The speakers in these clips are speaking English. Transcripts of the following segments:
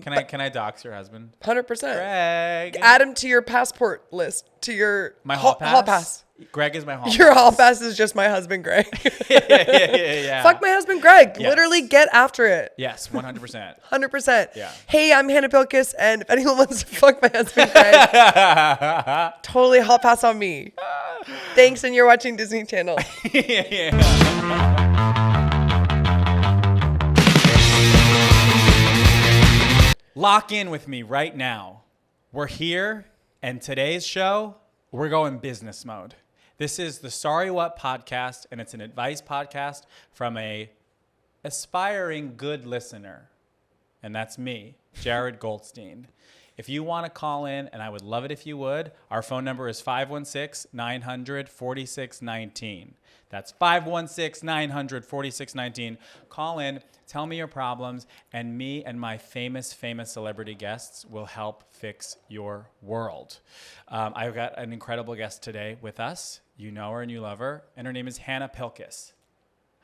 Can I dox your husband? 100%. Greg. Add him to your passport list, to your My hall pass? Greg is my hall pass. Your hall pass is just my husband, Greg. yeah. Fuck my husband, Greg. Yes. Literally get after it. Yes, 100%. 100%. Yeah. Hey, I'm Hannah Pilkes, and if anyone wants to fuck my husband, Greg, totally hall pass on me. Thanks, and you're watching Disney Channel. Lock in with me right now. We're here, and today's show, we're going business mode. This is the Sorry What podcast, and it's an advice podcast from a aspiring good listener. And that's me, Jared Goldstein. If you want to call in, and I would love it if you would, our phone number is 516-900-4619. That's 516-900-4619. Call in, tell me your problems, and me and my famous celebrity guests will help fix your world. I've got an incredible guest today with us. You know her and you love her, and her name is Hannah Pilkes.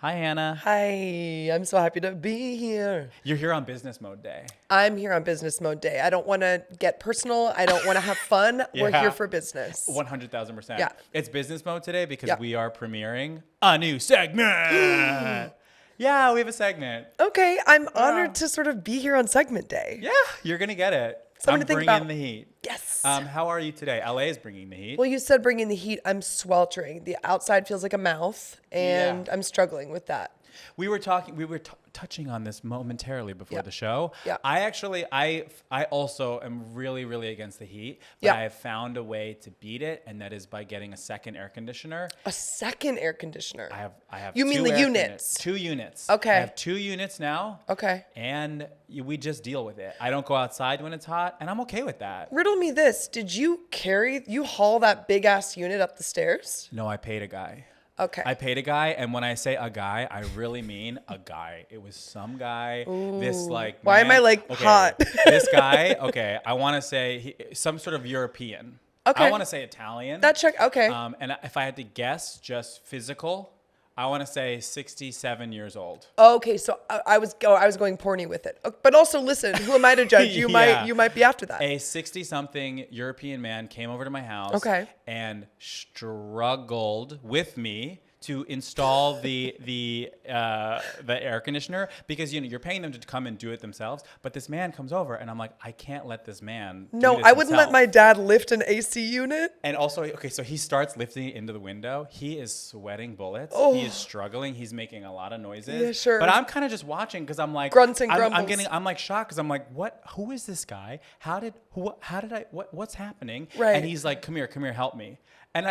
Hi, Hannah. Hi, I'm so happy to be here. You're here on business mode day. I'm here on business mode day. I don't want to get personal. I don't want to have fun. Yeah. We're here for business. 100,000%. Yeah. It's business mode today because Yeah. we are premiering a new segment. Yeah, we have a segment. Okay, I'm honored to sort of be here on segment day. Yeah, you're going to get it. Something I'm to think bringing about. the heat. Yes. How are you today? LA is bringing the heat. Well, you said bringing the heat. I'm sweltering. The outside feels like a mouth, and Yeah. I'm struggling with that. We were touching on this momentarily before Yeah. the show. Yeah. I also am really, really against the heat, but Yeah. I have found a way to beat it, and that is by getting a second air conditioner. A second air conditioner. I have. You mean two the air units? 2 units. Okay. I have 2 units now. Okay. And we just deal with it. I don't go outside when it's hot, and I'm okay with that. Riddle me this. Did you haul that big ass unit up the stairs? No, I paid a guy. Okay. I paid a guy, and when I say a guy, I really mean a guy. It was some guy. This like. Why am I, like, hot? This guy. Okay, I want to say some sort of European. Okay. I want to say Italian. Okay. And if I had to guess, just physical, I want to say 67 years old. Okay, so I was going porny with it. But also, listen, who am I to judge? You Yeah. might be after that. A 60-something European man came over to my house Okay. and struggled with me to install the air conditioner because you're paying them to come and do it themselves. But this man comes over and I'm like, I can't let this man. No, do this I wouldn't let himself. my dad lift an AC unit. And also, okay, so he starts lifting it into the window. He is sweating bullets. Oh. He is struggling. He's making a lot of noises. Yeah, sure. But I'm kind of just watching because I'm like Grunts and I'm grumbles. I'm like shocked because I'm like, what? Who is this guy? What's happening? Right. And he's like, come here, help me. And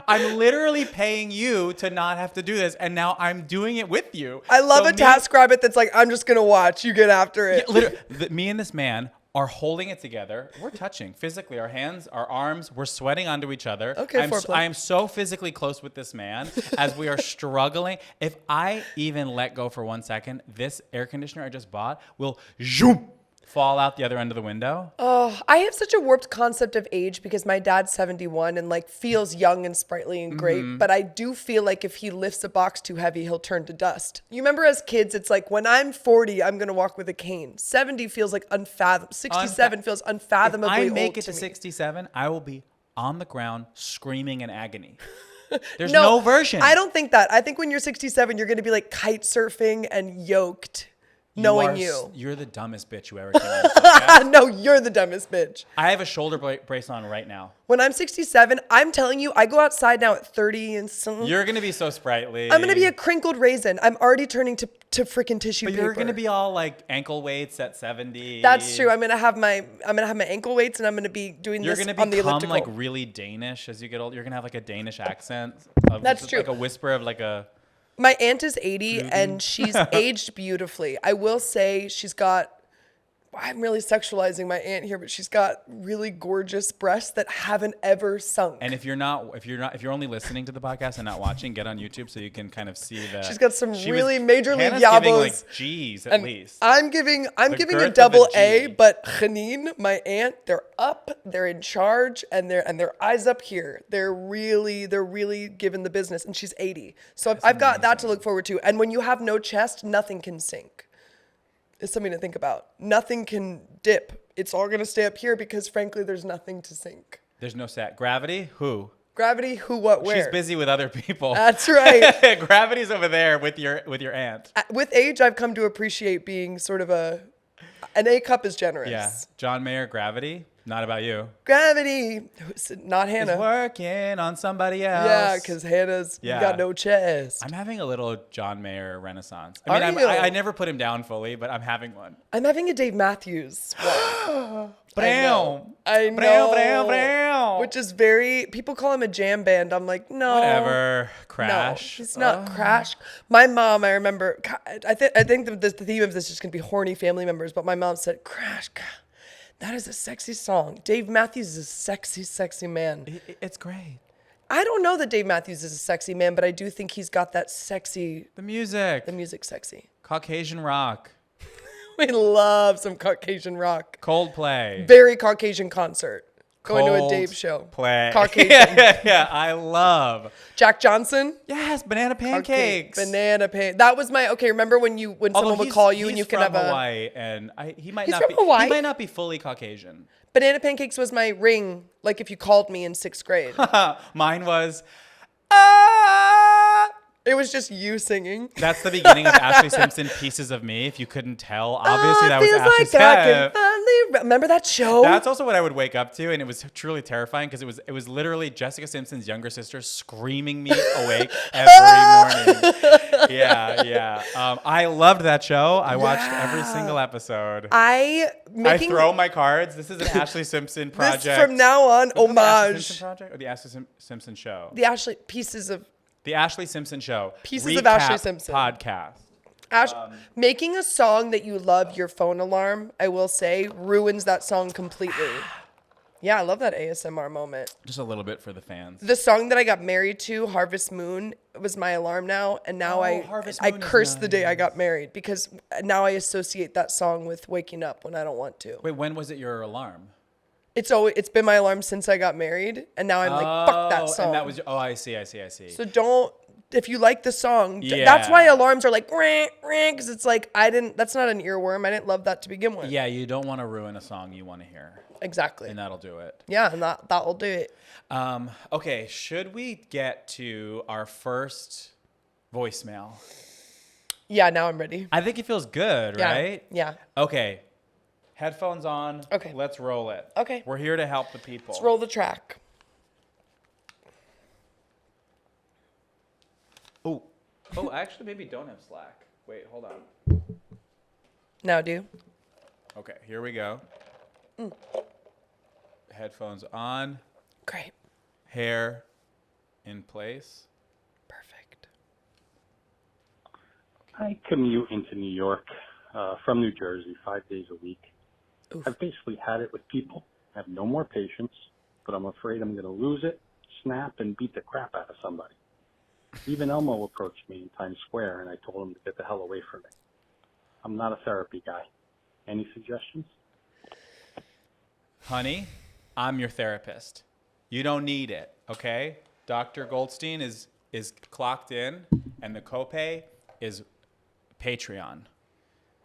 I'm literally paying you to not have to do this, and now I'm doing it with you. I love So a TaskRabbit that's like, I'm just gonna watch you get after it. Yeah, literally, me and this man are holding it together. We're touching physically. Our hands, our arms, we're sweating onto each other. Okay, foreplay. I am so physically close with this man as we are struggling. If I even let go for 1 second, this air conditioner I just bought will zoom, fall out the other end of the window. Oh, I have such a warped concept of age because my dad's 71 and like feels young and sprightly and great. Mm-hmm. But I do feel like if he lifts a box too heavy, he'll turn to dust. You remember as kids, it's like when I'm 40, I'm going to walk with a cane. 70 feels like unfathomable. 67 feels unfathomably If I make old it to me. 67, I will be on the ground screaming in agony. There's no version. I don't think that. I think when you're 67, you're going to be like kite surfing and yoked. Knowing You're the dumbest bitch who ever came on this podcast. No, you're the dumbest bitch. I have a shoulder brace on right now. When I'm 67, I'm telling you, I go outside now at 30 and something. You're going to be so sprightly. I'm going to be a crinkled raisin. I'm already turning to freaking tissue But paper. you're going to be all like ankle weights at 70. That's true. I'm going to have my ankle weights and I'm going to be doing You're this going to on the become elliptical. like really Danish as you get older. You're going to have like a Danish accent. That's true. Like a whisper of like a... My aunt is 80 and she's aged beautifully. I will say she's got, I'm really sexualizing my aunt here, but she's got really gorgeous breasts that haven't ever sunk. And if you're only listening to the podcast and not watching, get on YouTube so you can kind of see that. She's got some really major league Hannah's giving yabos. like G's at least. I'm giving girth a of double a A, G. but Janine, my aunt, they're up, they're in charge, and their eyes up here. They're really giving the business, and she's 80. So I've got that to look forward to. And when you have no chest, nothing can sink. is something to think about. Nothing can dip. It's all going to stay up here because, frankly, there's nothing to sink. There's no set. Gravity? Who? Gravity, who, what, where? She's busy with other people. That's right. Gravity's over there with your aunt. With age, I've come to appreciate being sort of an A cup is generous. Yeah. John Mayer, Gravity. Not about you. Gravity, not Hannah. He's working on somebody else. Yeah, because Hannah's got no chest. I'm having a little John Mayer renaissance. I never put him down fully, but I'm having one. I'm having a Dave Matthews one. I know. Brow. Which is very, people call him a jam band. I'm like, no. Whatever. Crash. No, he's not Crash. My mom, I remember, I think the theme of this is going to be horny family members, but my mom said, Crash, that is a sexy song. Dave Matthews is a sexy, sexy man. It's great. I don't know that Dave Matthews is a sexy man, but I do think he's got that sexy. The music Sexy. Caucasian rock. We love some Caucasian rock. Coldplay. Very Caucasian concert. Going to a Dave show. Play. Caucasian. Yeah, I love. Jack Johnson. Yes, banana pancakes. Banana pancakes. That was my, remember when someone would call you and you could have Hawaii, and he might He's not from be Hawaii? He might not be fully Caucasian. Banana pancakes was my ring, like if you called me in 6th grade. Mine was ah. It was just you singing. That's the beginning of Ashley Simpson Pieces of Me. If you couldn't tell, obviously that was Ashley's Remember that show? That's also what I would wake up to, and it was truly terrifying because it was literally Jessica Simpson's younger sister screaming me awake every morning. Yeah. I loved that show. I watched every single episode. I throw my cards. This is an Ashley Simpson project. This from now on, homage. The Ashley Simpson project or the Ashley Simpson show? The Ashley Simpson show. Pieces of Ashley Simpson podcast. Making a song that you love, your phone alarm, I will say, ruins that song completely. Yeah, I love that ASMR moment. Just a little bit for the fans. The song that I got married to, Harvest Moon, was my alarm now. And now I curse the day I got married because now I associate that song with waking up when I don't want to. Wait, when was it your alarm? It's been my alarm since I got married. And now I'm like, fuck that song. And that was, I see. So if you like the song, that's why alarms are like, because it's like, that's not an earworm. I didn't love that to begin with. Yeah, you don't want to ruin a song you want to hear. Exactly. And that'll do it. Yeah, and that'll do it. Okay, should we get to our first voicemail? Yeah, now I'm ready. I think it feels good, right? Yeah. Okay. Headphones on. Okay. Let's roll it. Okay. We're here to help the people. Let's roll the track. Oh, I actually maybe don't have Slack. Wait, hold on. Now do. Okay, here we go. Headphones on. Great. Hair in place. Perfect. I commute into New York from New Jersey 5 days a week. Oof. I've basically had it with people. I have no more patience, but I'm afraid I'm going to lose it, snap, and beat the crap out of somebody. Even Elmo approached me in Times Square, and I told him to get the hell away from me. I'm not a therapy guy. Any suggestions? Honey, I'm your therapist. You don't need it, okay? Dr. Goldstein is clocked in, and the copay is Patreon.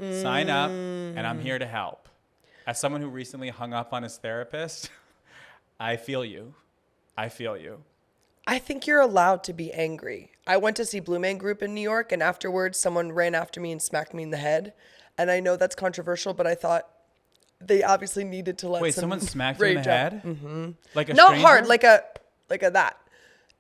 Sign up, and I'm here to help. As someone who recently hung up on his therapist, I feel you. I think you're allowed to be angry. I went to see Blue Man Group in New York, and afterwards someone ran after me and smacked me in the head. And I know that's controversial, but I thought they obviously needed to let someone smacked you in the head? Mm-hmm. Like a Not stranger? hard, like a that.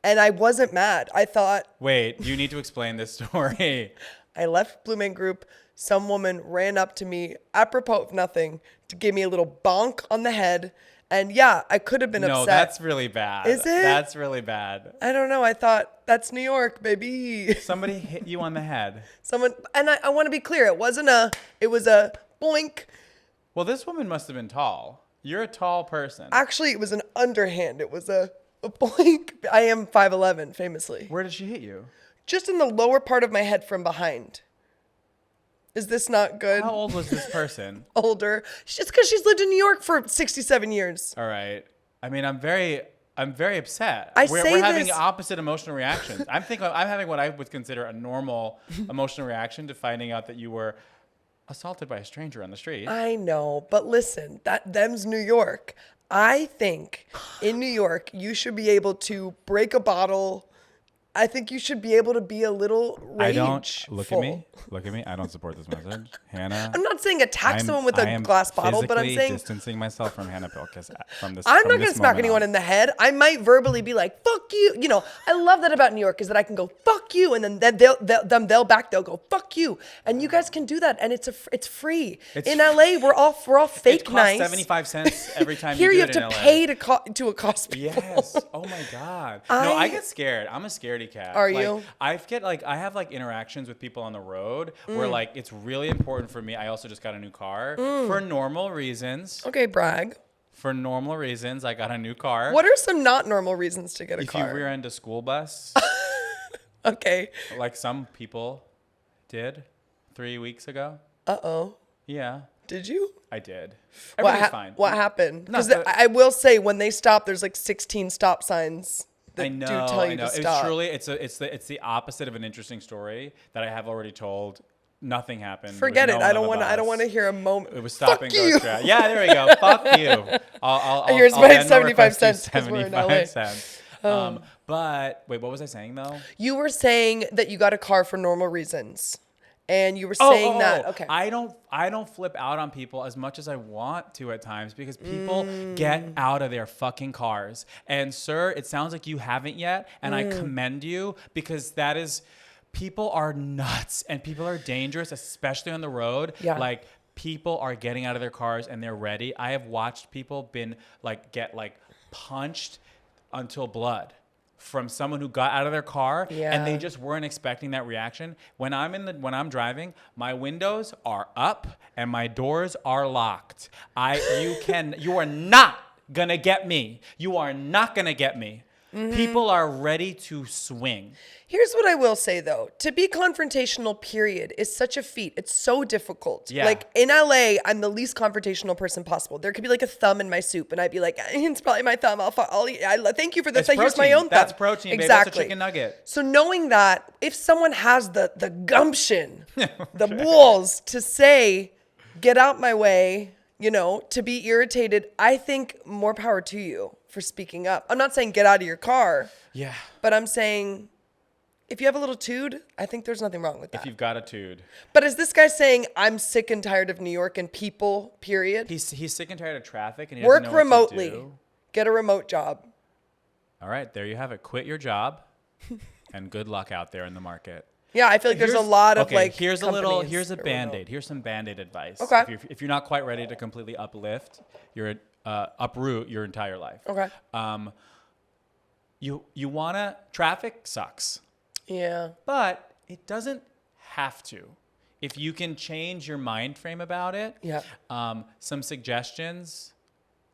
And I wasn't mad. I thought... Wait, you need to explain this story. I left Blue Man Group. Some woman ran up to me, apropos of nothing, to give me a little bonk on the head. And yeah, I could have been upset. No, that's really bad. Is it? That's really bad. I don't know. I thought, that's New York, baby. Somebody hit you on the head. And I want to be clear. It was a boink. Well, this woman must have been tall. You're a tall person. Actually, it was an underhand. It was a boink. I am 5'11", famously. Where did she hit you? Just in the lower part of my head from behind. Is this not good? How old was this person? Older. Just because she's lived in New York for 67 years. All right. I mean, I'm very upset. We're say having this- opposite emotional reactions. I'm having what I would consider a normal emotional reaction to finding out that you were assaulted by a stranger on the street. I know, but listen, them's New York. I think in New York, you should be able to break a bottle. I think you should be able to be a little rageful. Look at me. Look at me. I don't support this message. Hannah. I'm not saying attack someone with a glass bottle, but I'm saying distancing myself from Hannah Pilkes from this. I'm not going to smack anyone in the head. I might verbally be like, fuck you. You know, I love that about New York is that I can go, fuck you. And then they'll go, fuck you. And you guys can do that. And it's free. In LA, we're all fake it costs nice. 75 cents every time Here you you do have it to in pay LA. to accost people. Yes. Oh my God. No, I get scared. I'm a scaredy cat. Are you? I have interactions with people on the road where it's really important for me. I also just got a new car for normal reasons. Okay, brag. For normal reasons, I got a new car. What are some not normal reasons to get a car? If you rear end a school bus, okay. like some people did 3 weeks ago. Uh-oh. Yeah. Did you? I did. Everything's fine. What happened? Because I will say when they stop, there's 16 stop signs. I know. To stop. It's the opposite of an interesting story that I have already told. Nothing happened. Forget it. I don't want to hear a moment. It was stop and go traffic. Yeah, there we go. Fuck you. Here's my 75 cents. 75 cents. But wait, what was I saying though? You were saying that you got a car for normal reasons. And you were saying that, okay. I don't flip out on people as much as I want to at times because people get out of their fucking cars. And sir, it sounds like you haven't yet. And I commend you because people are nuts and people are dangerous, especially on the road. Yeah. People are getting out of their cars and they're ready. I have watched people get punched until blood from someone who got out of their car and they just weren't expecting that reaction. When I'm driving, my windows are up and my doors are locked. You are not gonna get me. You are not gonna get me. People are ready to swing. Here's what I will say though. To be confrontational, period, is such a feat. It's so difficult. Yeah. In LA, I'm the least confrontational person possible. There could be a thumb in my soup and I'd be like, it's probably my thumb. I'll eat. Thank you for this. It's Here's my own thumb. That's protein, babe. Exactly. That's a chicken nugget. So knowing that, if someone has the gumption, the balls to say, get out my way, to be irritated, I think more power to you for speaking up. I'm not saying get out of your car. Yeah. But I'm saying if you have a little tude, I think there's nothing wrong with that. If you've got a tude. But is this guy saying I'm sick and tired of New York and people, period? He's sick and tired of traffic and he Work doesn't know remotely. What to do. Get a remote job. All right, there you have it. Quit your job and good luck out there in the market. Yeah, I feel like there's a lot of here's companies a Band-Aid. Here's some Band-Aid advice. Okay. If you're not quite ready to completely uproot your entire life. Okay. You wanna, traffic sucks. Yeah. But it doesn't have to. If you can change your mind frame about it. Yeah. Some suggestions,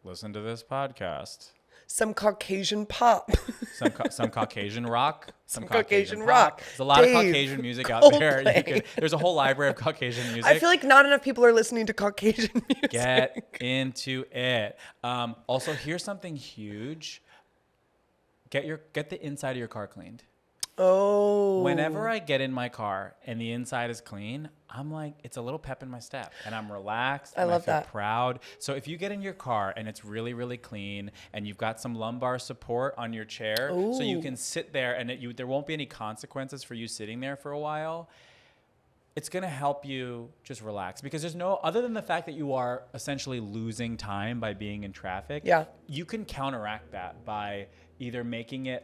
listen to this podcast. Some Caucasian pop. Some Caucasian rock. Some Caucasian rock. There's a lot of Caucasian music out there. There's a whole library of Caucasian music. I feel like not enough people are listening to Caucasian music. Get into it. Also, here's something huge. Get the inside of your car cleaned. Oh. Whenever I get in my car and the inside is clean, I'm like, it's a little pep in my step and I'm relaxed. I love feel that. Proud. So if you get in your car and it's really, really clean and you've got some lumbar support on your chair so you can sit there and there won't be any consequences for you sitting there for a while, it's going to help you just relax because there's other than the fact that you are essentially losing time by being in traffic, you can counteract that by either making it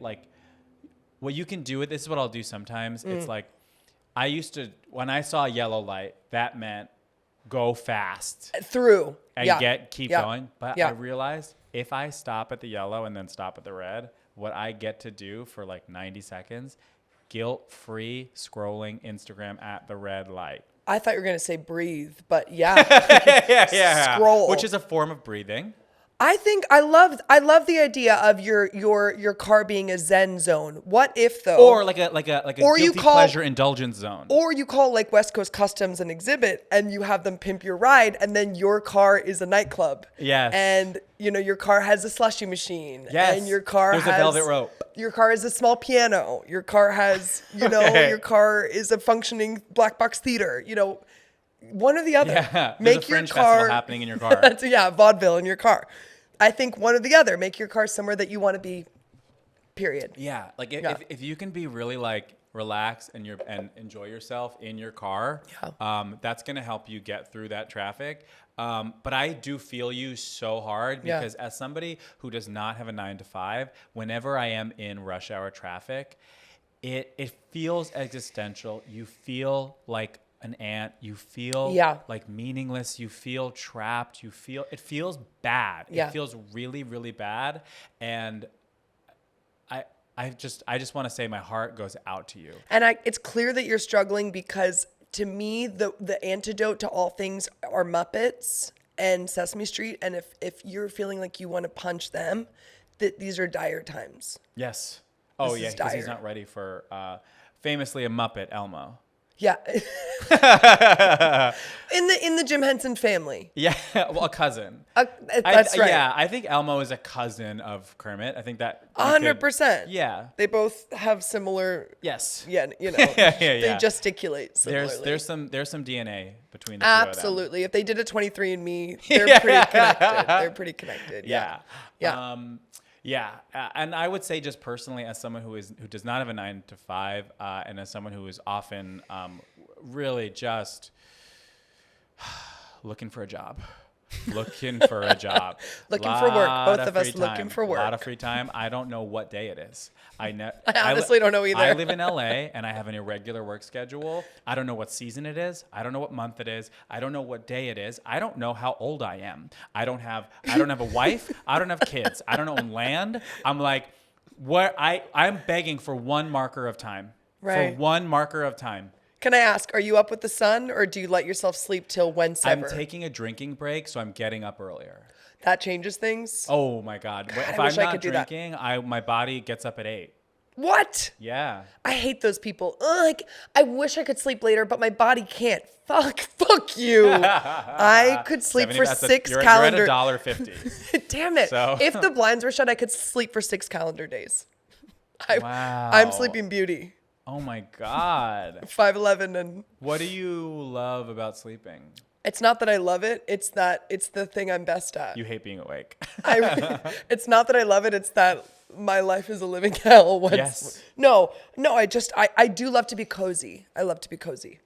what you can do with this is what I'll do sometimes. It's I used to, when I saw a yellow light, that meant go fast. Through. And keep going. But I realized if I stop at the yellow and then stop at the red, what I get to do for 90 seconds, guilt-free scrolling Instagram at the red light. I thought you were going to say breathe, but yeah. Scroll. Which is a form of breathing. I think I love the idea of your car being a zen zone. What if though? Or like a guilty pleasure indulgence zone. Or you call West Coast Customs an exhibit and you have them pimp your ride and then your car is a nightclub. Yes. And your car has a slushy machine. Yes. And your car has a velvet rope. Your car is a small piano. Your car has, your car is a functioning black box theater. One or the other. Yeah, there's Make a fringe your car festival happening in your car. Yeah, vaudeville in your car. I think one or the other. Make your car somewhere that you want to be. Period. Yeah, like Yeah. if you can be really like relax and enjoy yourself in your car, that's gonna help you get through that traffic. But I do feel you so hard Yeah. because as somebody who does not have a 9 to 5, whenever I am in rush hour traffic, it feels existential. You feel like an ant. You feel like meaningless. You feel trapped. It feels bad. Yeah. It feels really, really bad. And I just want to say my heart goes out to you. And it's clear that you're struggling because to me, the antidote to all things are Muppets and Sesame Street. And if you're feeling like you want to punch them, these are dire times. Yes. Oh, This yeah, is because he's dire. not ready for famously a Muppet, Elmo. Yeah. in the Jim Henson family. Yeah, well, a cousin. That's right. Yeah, I think Elmo is a cousin of Kermit. I think that 100%. Yeah. They both have similar. Yes. Yeah, you know. Yeah. They gesticulate similarly. There's some DNA between the two Absolutely. If they did a 23andMe, they're Yeah. pretty connected. They're pretty connected. of them. Yeah. Yeah. And I would say just personally, as someone who does not have a 9 to 5, and as someone who is often really just looking for a job. Looking for a job. Looking for work. Both of us free looking time. for work. A lot of free time. I don't know what day it is. I honestly don't know either. I live in LA and I have an irregular work schedule. I don't know what season it is. I don't know what month it is. I don't know what day it is. I don't know how old I am. I don't have a wife. I don't have kids. I don't own land. I'm like, I'm begging for one marker of time. Right. For one marker of time. Can I ask, are you up with the sun or do you let yourself sleep till whensoever? I'm taking a drinking break, so I'm getting up earlier. That changes things? Oh my God. If I I'm wish I not could do that. drinking, my body gets up at 8. What? Yeah. I hate those people. Like, I wish I could sleep later, but my body can't. Fuck you. I could sleep for 6 calendar. You're at $1.50. Damn it. So- If the blinds were shut, I could sleep for 6 calendar days. Wow. I'm Sleeping Beauty. Oh my God. 5'11" and What do you love about sleeping? it's not that I love it. It's that it's the thing I'm best at. You hate being awake. It's not that I love it. It's that my life is a living hell. Yes. No. I do love to be cozy. I love to be cozy.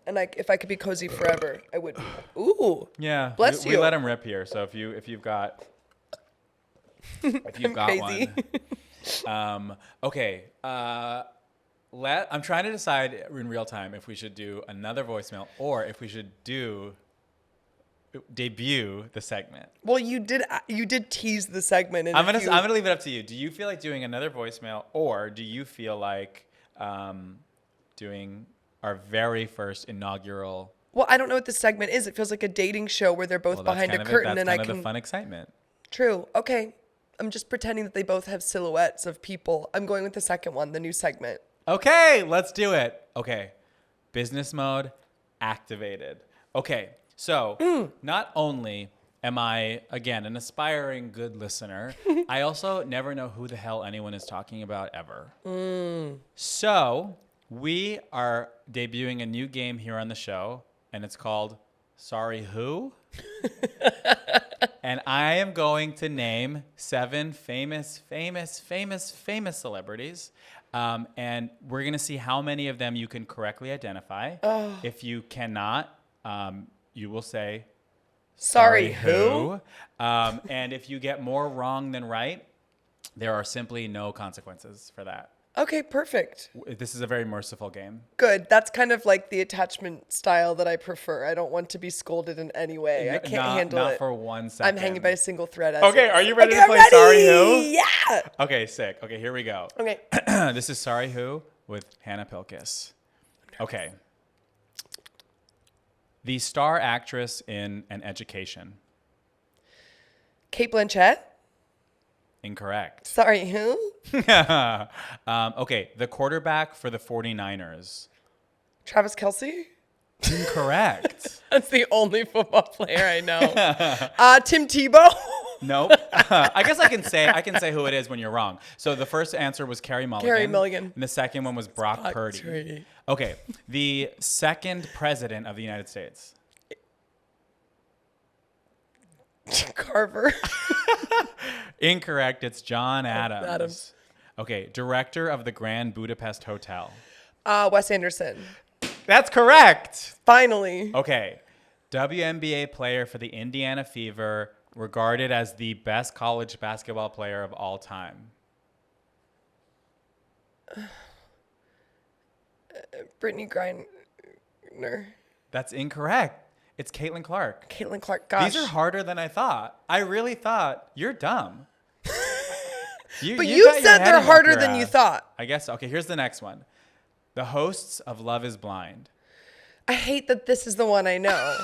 And if I could be cozy forever, I would be. Ooh. Yeah. Bless we you. let him rip here. So if you've got crazy. one. Okay. I'm trying to decide in real time if we should do another voicemail or if we should debut the segment. Well, you did tease the segment. And I'm gonna leave it up to you. Do you feel like doing another voicemail or do you feel like doing our very first inaugural? Well, I don't know what this segment is. It feels like a dating show where they're both behind a curtain and I can. The fun excitement. True. Okay. I'm just pretending that they both have silhouettes of people. I'm going with the second one, the new segment. Okay, let's do it. Okay, business mode activated. Okay, so not only am I, again, an aspiring good listener, I also never know who the hell anyone is talking about ever. So we are debuting a new game here on the show, and it's called Sorry Who? And I am going to name 7 famous celebrities. And we're going to see how many of them you can correctly identify. Oh. If you cannot, you will say, Sorry, who? And if you get more wrong than right, there are simply no consequences for that. Okay, perfect. This is a very merciful game. Good. That's kind of like the attachment style that I prefer. I don't want to be scolded in any way. I can't handle it. Not for 1 second. I'm hanging by a single thread. Okay, are you ready to I'm play ready! Sorry Who? Yeah. Okay, sick. Okay, here we go. Okay. This is Sorry Who with Hannah Pilkes. Okay. The star actress in An Education. Kate Blanchett. Incorrect. Sorry, who? Okay, the quarterback for the 49ers. Travis Kelce. Incorrect. That's the only football player I know. Tim Tebow. Nope. I guess I can say who it is when you're wrong. So the first answer was Carey Mulligan. Carey Mulligan. And the second one was Brock Purdy. Okay. The second president of the United States. Carver. Incorrect. It's John Adams. Adams. Okay. Director of the Grand Budapest Hotel. Wes Anderson. That's correct. Finally. Okay. WNBA player for the Indiana Fever, regarded as the best college basketball player of all time. Brittany Griner. That's incorrect. It's Caitlin Clark. Caitlin Clark. Gosh. These are harder than I thought. I really thought you're dumb. But you got your said head they're in harder your than you ass. thought. I guess. Okay, here's the next one. The hosts of Love is Blind. I hate that this is the one I know.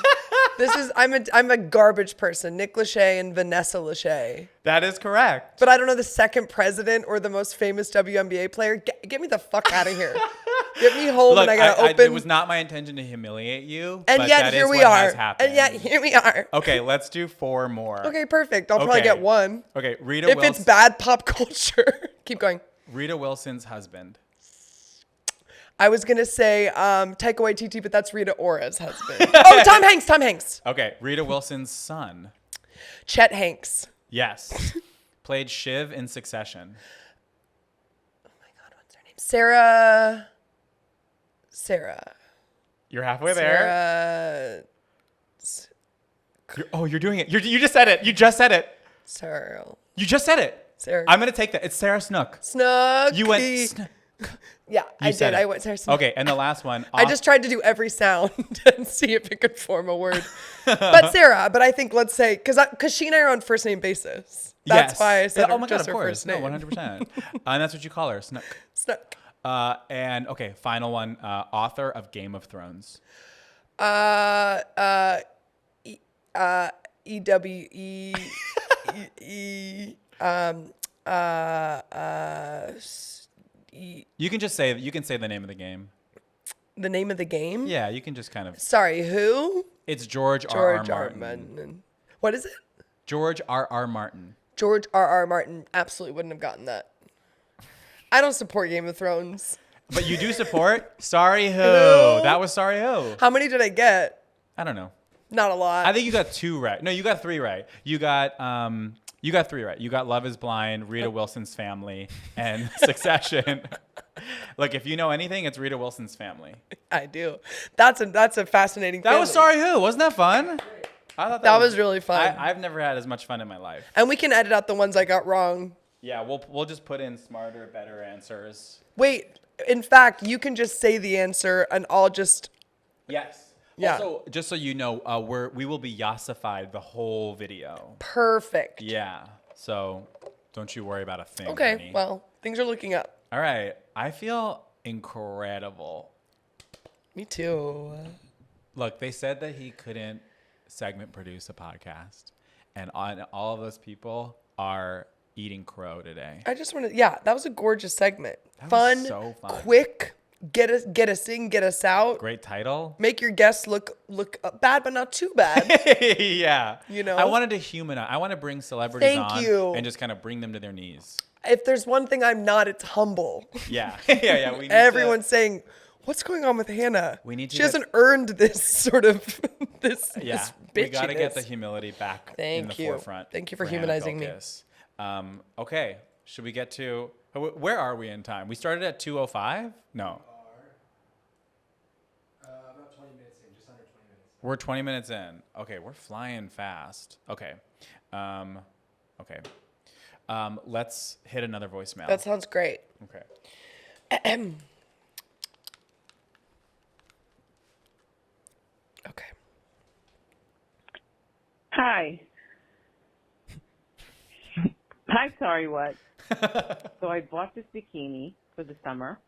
I'm a garbage person. Nick Lachey and Vanessa Lachey. That is correct. But I don't know the second president or the most famous WNBA player. Get me the fuck out of here. Get me home Look, and I gotta open. it was not my intention to humiliate you. And but yet that here is we what are. has happened. And yet here we are. Okay, let's do 4 more. Okay, perfect. I'll probably Okay. get one. Okay, Rita If Wilson. it's bad pop culture. Keep going. Rita Wilson's husband. I was gonna say Taika Waititi, but that's Rita Ora's husband. Oh, Tom Hanks. Tom Hanks. Okay, Rita Wilson's son. Chet Hanks. Yes. Played Shiv in Succession. Oh my God, what's her name? Sarah. You're halfway there. Sarah. You're doing it. You just said it. You just said it. Sarah. You just said it. Sarah. I'm going to take that. It's Sarah Snook. Snooki. You went Snook. Yeah, I said did. it. I went Sarah Snook. Okay, and the last one. I just tried to do every sound and see if it could form a word. But Sarah, but I think let's say, because she and I are on first name basis. That's why I said oh my God, just of her course. first name. No, 100%. And that's what you call her, Snook. Snook. And okay, final one. Author of Game of Thrones. E-W-E. You can say the name of the game. The name of the game? Yeah, you can just kind of. Sorry, who? It's George R. George R. Martin. What is it? George R. R. Martin. George R. R. Martin absolutely wouldn't have gotten that. I don't support Game of Thrones. But you do support Sorry Who. That was Sorry Who. How many did I get? I don't know. Not a lot. I think you got 2 right. No, you got 3 right. You got 3 right. You got Love is Blind, Rita Wilson's Family, and Succession. Look, if you know anything, it's Rita Wilson's Family. I do. That's a fascinating That family. was Sorry Who. Wasn't that fun? I thought That was really fun. I've never had as much fun in my life. And we can edit out the ones I got wrong. Yeah, we'll just put in smarter, better answers. Wait, in fact, you can just say the answer and I'll just... Yes. Yeah. Also, just so you know, we will be yassified the whole video. Perfect. Yeah. So don't you worry about a thing. Okay, honey. well, things are looking up. All right. I feel incredible. Me too. Look, they said that he couldn't segment produce a podcast, and all of those people are eating crow today. I just want to... Yeah, that was a gorgeous segment. That was so fun. Quick, get us in, get us out. Great title. Make your guests look bad, but not too bad. Yeah. You know? I wanted to humanize. I want to bring celebrities Thank on you. and just kind of bring them to their knees. If there's one thing I'm not, it's humble. Yeah. Yeah. We need Everyone's saying, what's going on with Hannah? We need to She hasn't earned this sort of this Yeah, this we got to get the bitchiness. humility back in Thank the you. forefront. Thank you for Hannah humanizing me. Pilkes. Okay, should we get to where are we in time? We started at 2:05? No, About 20 minutes in, just under 20 minutes. we're 20 minutes in. Okay, we're flying fast. Okay, let's hit another voicemail. That sounds great. Okay. Okay. Hi. Hi, sorry, what? So I bought this bikini for the summer,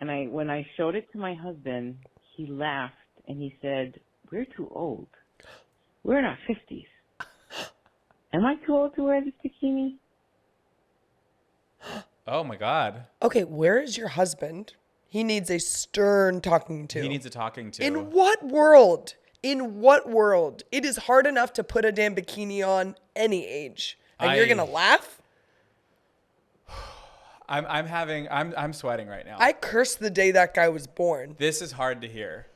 and when I showed it to my husband, he laughed and he said, "We're too old. We're in our 50s. Am I too old to wear this bikini?" Oh my God. Okay, where is your husband? He needs a stern talking to. He needs a talking to. In what world In what world? It is hard enough to put a damn bikini on any age. And you're going to laugh? I'm sweating right now. I cursed the day that guy was born. This is hard to hear.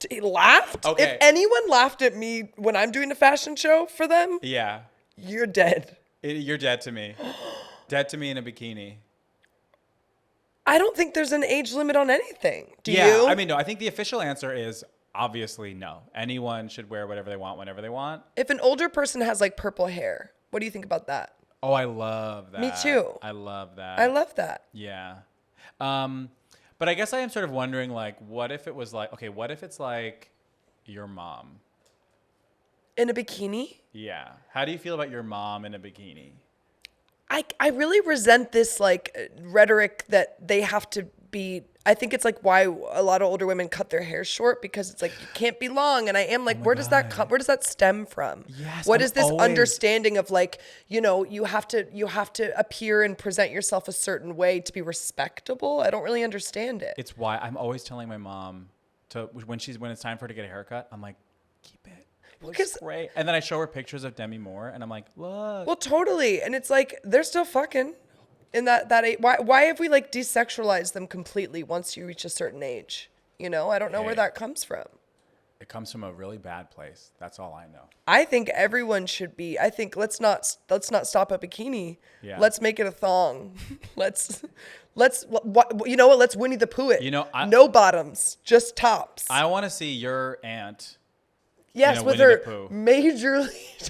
He laughed? Okay. If anyone laughed at me when I'm doing a fashion show for them, Yeah. you're dead. You're dead to me. Dead to me in a bikini. I don't think there's an age limit on anything. Do Yeah, you? I mean, no, I think the official answer is obviously no. Anyone should wear whatever they want whenever they want. If an older person has like purple hair, what do you think about that? Oh, I love that. Me too. I love that. I love that. Yeah. But I guess I am sort of wondering, like, what if it was like, okay, what if it's like your mom? In a bikini? Yeah. How do you feel about your mom in a bikini? I really resent this like rhetoric that they have to be. I think it's like why a lot of older women cut their hair short, because it's like you can't be long. And I am like, where does that come? Where does that stem from? Yes, What I'm is this always- understanding of like, you know, you have to appear and present yourself a certain way to be respectable? I don't really understand it. It's why I'm always telling my mom to when it's time for her to get a haircut, I'm like, keep it. Looks 'Cause- great. And then I show her pictures of Demi Moore, and I'm like, look. Well, totally. And it's like they're still fucking in that age. Why have we like desexualized them completely once you reach a certain age? You know, I don't know where Hey. that comes from. It comes from a really bad place. That's all I know. I think everyone should be. I think let's not stop at bikini. Yeah. Let's make it a thong. let's you know what? Let's Winnie the Pooh it. You know, no bottoms, just tops. I want to see your aunt. yes, know, with Winnie her the Pooh. majorly.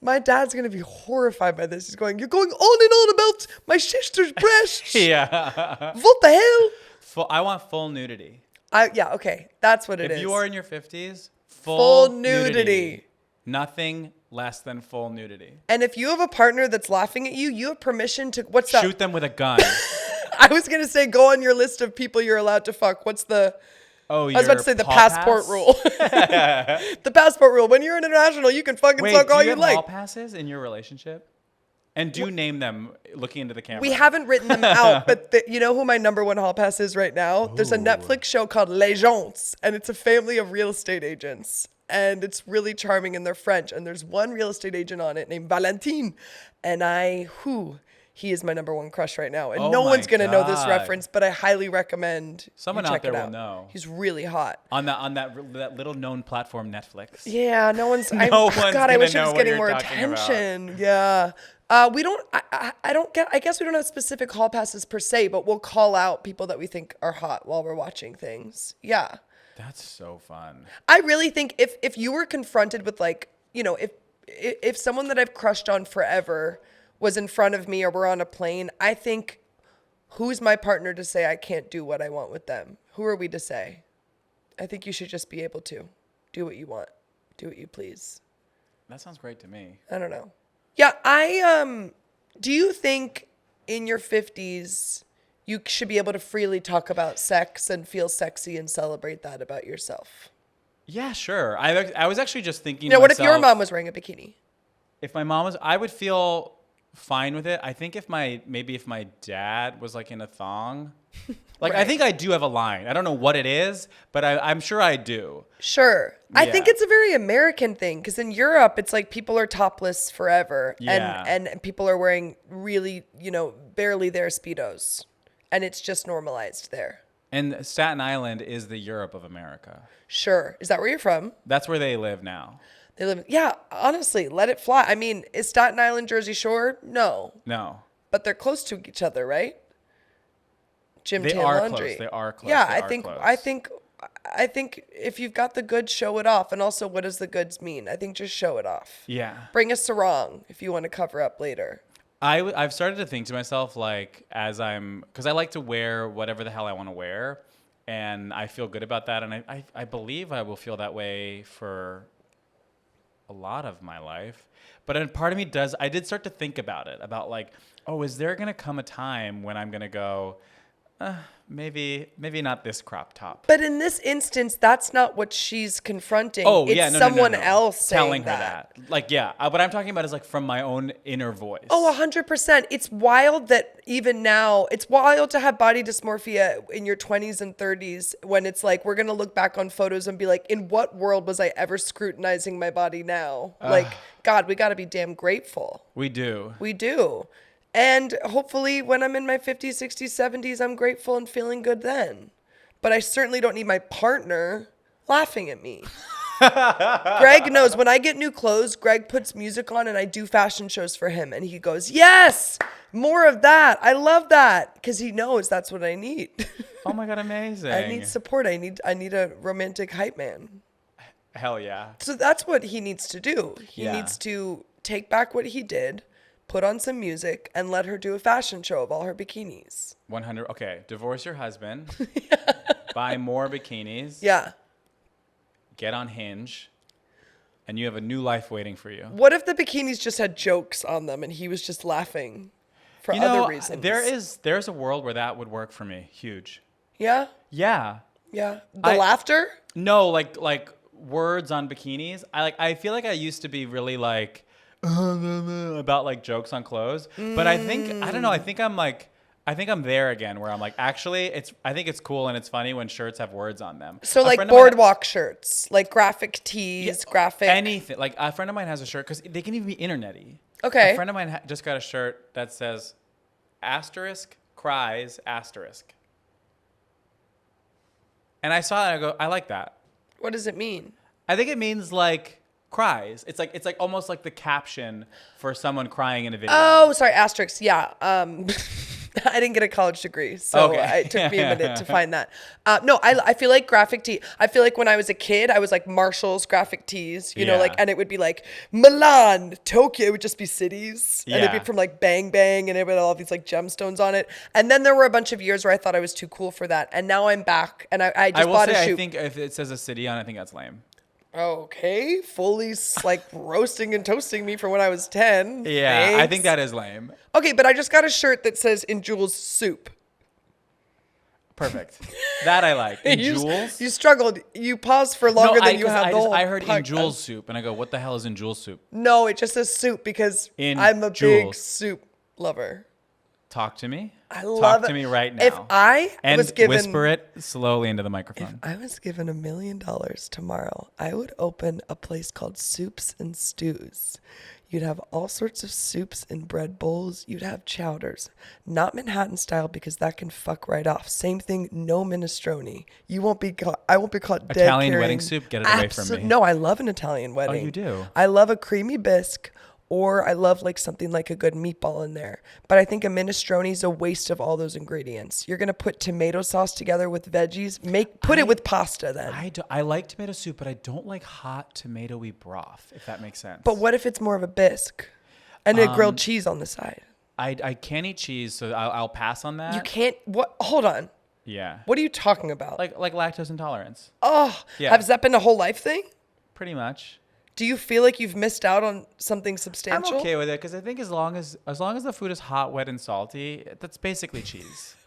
My dad's gonna be horrified by this. He's going, "You're going on and on about my sister's breasts. Yeah. What the hell?" I want full nudity. Okay, that's what it is. If you are in your 50s, Full full nudity. Nothing less than full nudity. And if you have a partner that's laughing at you, you have permission to what's that? Shoot them with a gun. I was gonna say go on your list of people you're allowed to fuck. What's the? Oh, I was about to say the passport rule. The passport rule. When you're international, you can fucking Wait, fuck all do you you have like. hall passes in your relationship? And do name them looking into the camera. We haven't written them out, but you know who my number one hall pass is right now? There's a Netflix show called Les Gens, and it's a family of real estate agents. And it's really charming, and they're French. And there's one real estate agent on it named Valentine. And he is my number one crush right now. And Oh no my one's going to know this God. reference, but I highly recommend Someone you out check there it will out. know. He's really hot. on that little known platform, Netflix. Yeah, no one's. No one's God, I gonna wish it know was what getting you're more talking about. attention. Yeah. We don't. I don't get. I guess we don't have specific hall passes per se, but we'll call out people that we think are hot while we're watching things. Yeah. That's so fun. I really think if you were confronted with like, you know, if someone that I've crushed on forever was in front of me or we're on a plane, I think who's my partner to say I can't do what I want with them? Who are we to say? I think you should just be able to do what you want, do what you please. That sounds great to me. I don't know. Yeah, do you think in your 50s you should be able to freely talk about sex and feel sexy and celebrate that about yourself? Yeah, sure. I was actually just thinking. You know, to what if your myself, mom was wearing a bikini? If my mom was, I would feel fine with it. I think if my dad was like in a thong, like I Right. think I do have a line. I don't know what it is, but I'm sure I do. Sure. I think Yeah. it's a very American thing because in Europe, it's like people are topless forever. Yeah. And people are wearing really, you know, barely their Speedos. And it's just normalized there. And Staten Island is the Europe of America. Sure. Is that where you're from? That's where they live now. They live. Yeah, honestly, let it fly. I mean, is Staten Island Jersey Shore? No. No. But they're close to each other, right? Gym They Tan are Laundry. close. They are close. Yeah, They I are think close. I think if you've got the goods, show it off. And also, what does the goods mean? I think just show it off. Yeah. Bring a sarong if you want to cover up later. I've started to think to myself, like, because I like to wear whatever the hell I want to wear, and I feel good about that, and I believe I will feel that way for a lot of my life. But a part of me I did start to think about it, about like, oh, is there going to come a time when I'm going to go, maybe not this crop top. But in this instance, that's not what she's confronting. Oh, it's yeah, no, someone no, no. else telling saying her that. Like, yeah, what I'm talking about is like from my own inner voice. Oh, 100%. It's wild that even now, it's wild to have body dysmorphia in your 20s and 30s when it's like, we're going to look back on photos and be like, in what world was I ever scrutinizing my body now? Like, God, we got to be damn grateful. We do. We do. And hopefully when I'm in my 50s, 60s, 70s, I'm grateful and feeling good then. But I certainly don't need my partner laughing at me. Greg knows when I get new clothes, Greg puts music on and I do fashion shows for him. And he goes, yes, more of that. I love that. Because he knows that's what I need. Oh my God, amazing. I need support. I need a romantic hype man. Hell yeah. So that's what he needs to do. He Yeah. needs to take back what he did, put on some music, and let her do a fashion show of all her bikinis. 100. Okay, divorce your husband. Buy more bikinis. Yeah. Get on Hinge. And you have a new life waiting for you. What if the bikinis just had jokes on them and he was just laughing for other reasons? There's a world where that would work for me. Huge. Yeah? Yeah. Yeah. The laughter? No, like words on bikinis. I feel like I used to be really like about like jokes on clothes, but I don't know. I think I'm there again where I'm like, actually, I think it's cool and it's funny when shirts have words on them. So A like friend of mine- boardwalk shirts, like graphic tees, graphic. anything. Like a friend of mine has a shirt because they can even be internet-y. Okay. A friend of mine just got a shirt that says asterisk cries asterisk. And I saw that and I go, I like that. What does it mean? I think it means like cries. It's like almost like the caption for someone crying in a video. Oh, sorry, asterisks. Yeah. I didn't get a college degree, so Okay. it took me a minute to find that. No, I feel like graphic tee. I feel like when I was a kid, I was like Marshall's graphic tees, you know, Yeah. like, and it would be like Milan, Tokyo. It would just be cities, and it'd Yeah. be from like Bang Bang, and it would have all these like gemstones on it. And then there were a bunch of years where I thought I was too cool for that, and now I'm back, and I just I will bought say, a shoe. I think if it says a city on, I think that's lame. Okay, fully like roasting and toasting me from when I was 10. Yeah, I Thanks. think that is lame. Okay, but I just got a shirt that says "In Jules Soup." Perfect. That I like. In You Jules? struggled. You paused for longer than you have the whole I heard in podcast. Jules soup, and I go, what the hell is in Jules soup? No, it just says soup because In I'm a big Jules. soup lover. Talk to me. I love Talk it. to me right now. If I and was given whisper it slowly into the If microphone. I was given $1 million tomorrow, I would open a place called Soups and Stews. You'd have all sorts of soups and bread bowls. You'd have chowders. Not Manhattan style because that can fuck right off. Same thing, no minestrone. You won't be caught. I won't be caught dead Italian carrying- wedding soup? Get it away from me. No, I love an Italian wedding. you do? I love a creamy bisque. Or I love like something like a good meatball in there. But I think a minestrone is a waste of all those ingredients. You're going to put tomato sauce together with veggies. Put it with pasta then. I like tomato soup, but I don't like hot tomatoey broth, if that makes sense. But what if it's more of a bisque and a grilled cheese on the side? I can't eat cheese, so I'll pass on that. You can't. What? Hold on. Yeah. What are you talking about? Like lactose intolerance. Oh, Yeah. has that been a whole life thing? Pretty much. Do you feel like you've missed out on something substantial? I'm okay with it because I think as long as the food is hot, wet, and salty, that's basically cheese.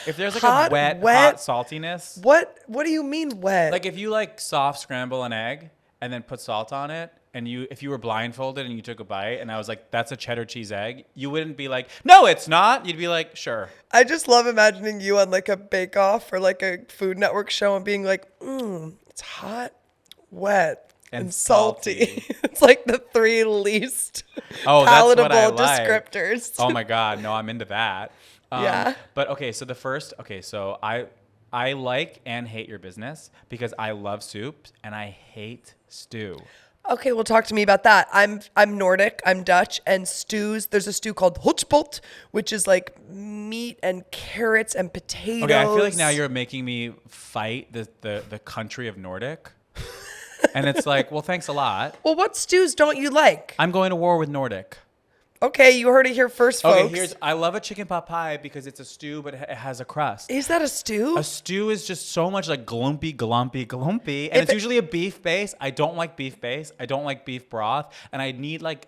If there's like Hot, a wet, wet? hot saltiness, What do you mean wet? like if you like soft scramble an egg and then put salt on it, and if you were blindfolded and you took a bite and I was like, that's a cheddar cheese egg, you wouldn't be like, no, it's not. You'd be like, sure. I just love imagining you on like a Bake Off or like a Food Network show and being like, it's hot, wet, and salty. It's like the three least palatable that's what I like. descriptors. Oh my God, no, I'm into that. Yeah. But so I like and hate your business because I love soup and I hate stew. Okay, well, talk to me about that. I'm Nordic, I'm Dutch, and stews. There's a stew called hotspot, which is like meat and carrots and potatoes. Okay, I feel like now you're making me fight the country of Nordic. And it's like, well, thanks a lot. Well, what stews don't you like? I'm going to war with Nordic. Okay, you heard it here first, folks. Okay, I love a chicken pot pie because it's a stew, but it has a crust. Is that a stew? A stew is just so much like glumpy, and If it's usually a beef base. I don't like beef base. I don't like beef broth, and I need like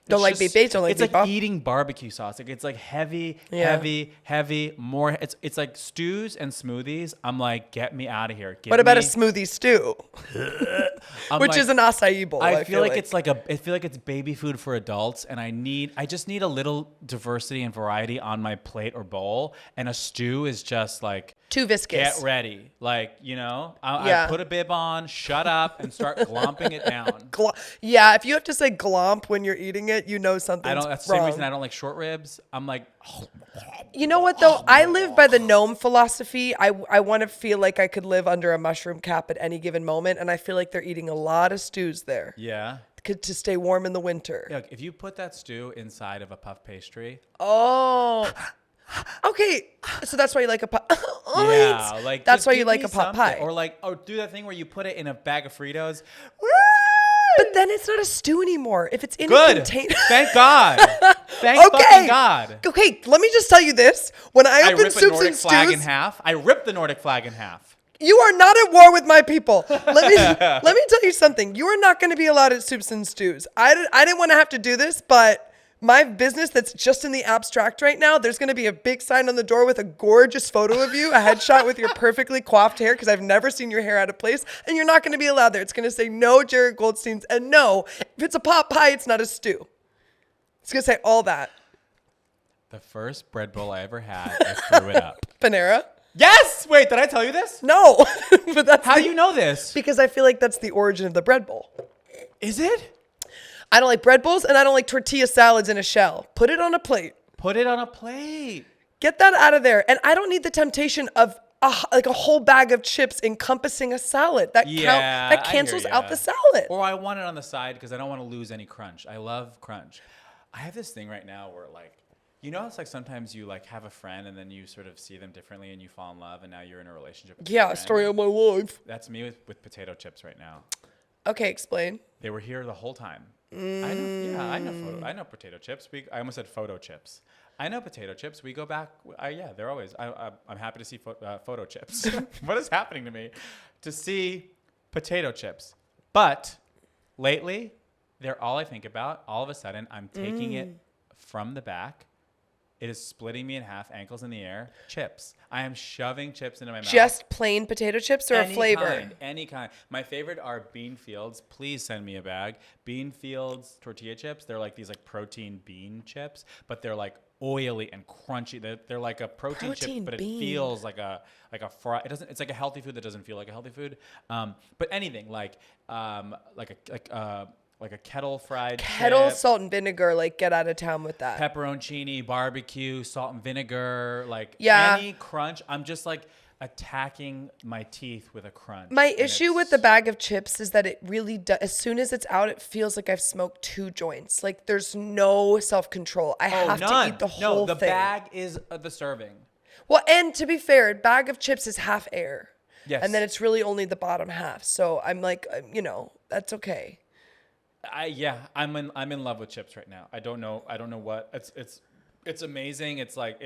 Don't like beef base, don't like it's beef like broth. eating barbecue sauce. Like it's like heavy, Yeah. heavy. More. It's like stews and smoothies. I'm like, get me out of here. What about a smoothie stew? I'm Which like, is an acai bowl. I feel like it's like I feel like it's baby food for adults, and I just need a little diversity and variety on my plate or bowl. And a stew is just like too viscous. get ready, like Yeah. I put a bib on, shut up, and start glomping it down. Yeah, if you have to say glomp when you're eating it, you know something's That's the wrong. same reason I don't like short ribs. I'm like, You know what though? I live by the gnome philosophy. I want to feel like I could live under a mushroom cap at any given moment, and I feel like they're eating a lot of stews there yeah. to stay warm in the winter. Look, if you put that stew inside of a puff pastry, Oh. Okay, so that's why you like a pot. yeah, like that's just why you give like me a pot something. pie. Or like, do that thing where you put it in a bag of Fritos. But then it's not a stew anymore. If it's in a Good. container. Thank God. Thank fucking God. Okay, let me just tell you this. When I I open rip a soups Nordic and flag in stews, half. I ripped the Nordic flag in half. you are not at war with my people. Let me tell you something. You are not going to be allowed at soups and stews. I didn't want to have to do this, but my business that's just in the abstract right now, there's going to be a big sign on the door with a gorgeous photo of you, a headshot with your perfectly coiffed hair, because I've never seen your hair out of place, and you're not going to be allowed there. It's going to say no Jared Goldsteins, and no, if it's a pot pie, it's not a stew. It's going to say all that. The first bread bowl I ever had, I threw it up. Panera? Yes! Wait, did I tell you this? No. But that's How do you know this? Because I feel like that's the origin of the bread bowl. Is it? I don't like bread bowls, and I don't like tortilla salads in a shell. Put it on a plate. Put it on a plate. Get that out of there. And I don't need the temptation of like a whole bag of chips encompassing a salad. That I cancels hear out ya. the salad. Or I want it on the side because I don't want to lose any crunch. I love crunch. I have this thing right now where like, it's like sometimes you like have a friend and then you sort of see them differently and you fall in love and now you're in a relationship with your friend. Story of my life. That's me with potato chips right now. Okay, explain. They were here the whole time. I know potato chips. I almost said photo chips. I know potato chips. We go back. They're always. I'm happy to see photo chips. What is happening to me? To see potato chips. But lately, they're all I think about. All of a sudden, I'm taking it from the back. It is splitting me in half, ankles in the air. Chips. I am shoving chips into my mouth. Just plain potato chips or a flavor? Any kind. My favorite are Bean Fields. Please send me a bag. Bean Fields tortilla chips. They're like these like protein bean chips, but they're like oily and crunchy. They're like a protein chip, but it feels like a fry. It doesn't. It's like a healthy food that doesn't feel like a healthy food. But anything like a kettle fried chip, salt and vinegar, like get out of town with that. pepperoncini, barbecue, salt and vinegar, like Yeah. any crunch. I'm just like attacking my teeth with a crunch. My And issue with the bag of chips is that it really does. As soon as it's out, it feels like I've smoked 2 joints. Like there's no self-control. I have to eat the whole the thing. bag is the serving. Well, and to be fair, a bag of chips is half air. Yes. And then it's really only the bottom half. So I'm like, that's okay. I'm in love with chips right now. I don't know what it's amazing. It's like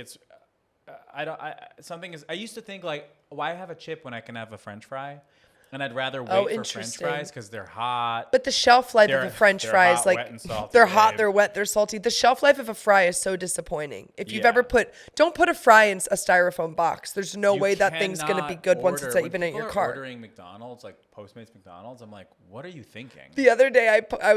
I used to think like, why have a chip when I can have a French fry? And I'd rather wait for French interesting. fries because they're hot. But the shelf life of a French fry is hot, like, wet, and salty, they're hot, babe. they're wet, they're salty. The shelf life of a fry is so disappointing. If you've Yeah. ever don't put a fry in a styrofoam box. There's no You way that thing's going to be cannot good once it's order- even when in your people are car. Ordering McDonald's, like Postmates McDonald's, I'm like, what are you thinking? The other day, I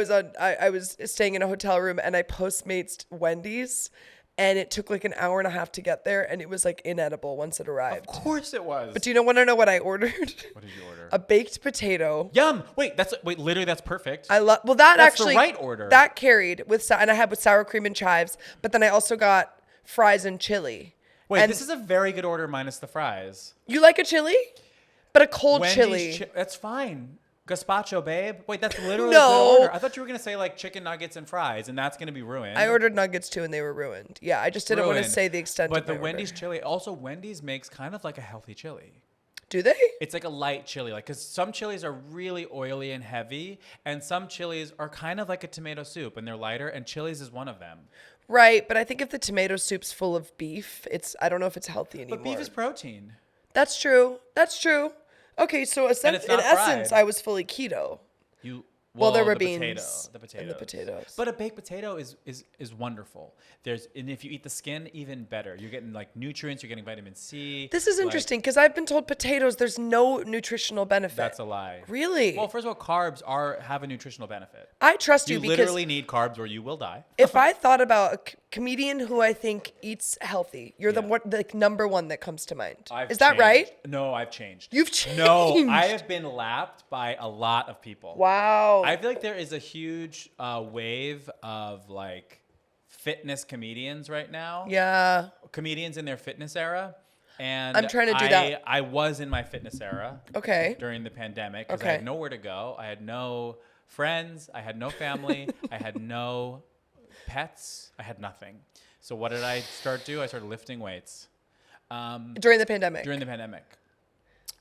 was staying in a hotel room and I Postmates Wendy's, and it took like an hour and a half to get there, and it was like inedible once it arrived. Of course it was. But do you want to know what I ordered? What did you order? A baked potato. Yum! Wait, literally that's perfect. That That's actually the right order. That carried and I had with sour cream and chives, but then I also got fries and chili. Wait, and this is a very good order minus the fries. You like a chili? But a cold Wendy's chili. that's fine. Gazpacho, babe. Wait, that's literally No. a good order. I thought you were gonna say like chicken nuggets and fries, and that's gonna be ruined. I ordered nuggets too, and they were ruined. Yeah, I just didn't want to Ruined. say the extent But of the my Wendy's order. chili, also Wendy's makes kind of like a healthy chili. Do they? It's like a light chili, like because some chilies are really oily and heavy, and some chilies are kind of like a tomato soup, and they're lighter. And chilies is one of them. Right, but I think if the tomato soup's full of beef, I don't know if it's healthy anymore. But beef is protein. That's true. Okay, so in And it's not essence, fried. I was fully keto. Well, there were the beans the potatoes. and the potatoes. But a baked potato is wonderful. And if you eat the skin, even better. You're getting like nutrients. You're getting vitamin C. This is interesting because I've been told potatoes, there's no nutritional benefit. That's a lie. Really? Well, first of all, carbs have a nutritional benefit. I trust you You because literally need carbs or you will die. if I thought about a comedian who I think eats healthy, you're Yeah. the number one that comes to mind. I've Is that changed. right? No, I've changed. You've changed. No, I have been lapped by a lot of people. Wow. I feel like there is a huge wave of like fitness comedians right now. Yeah. Comedians in their fitness era. And I'm trying to do that. I was in my fitness era Okay. during the pandemic because I Okay. had nowhere to go. I had no friends. I had no family. I had no pets. I had nothing. So what did I start doing? I started lifting weights. During the pandemic.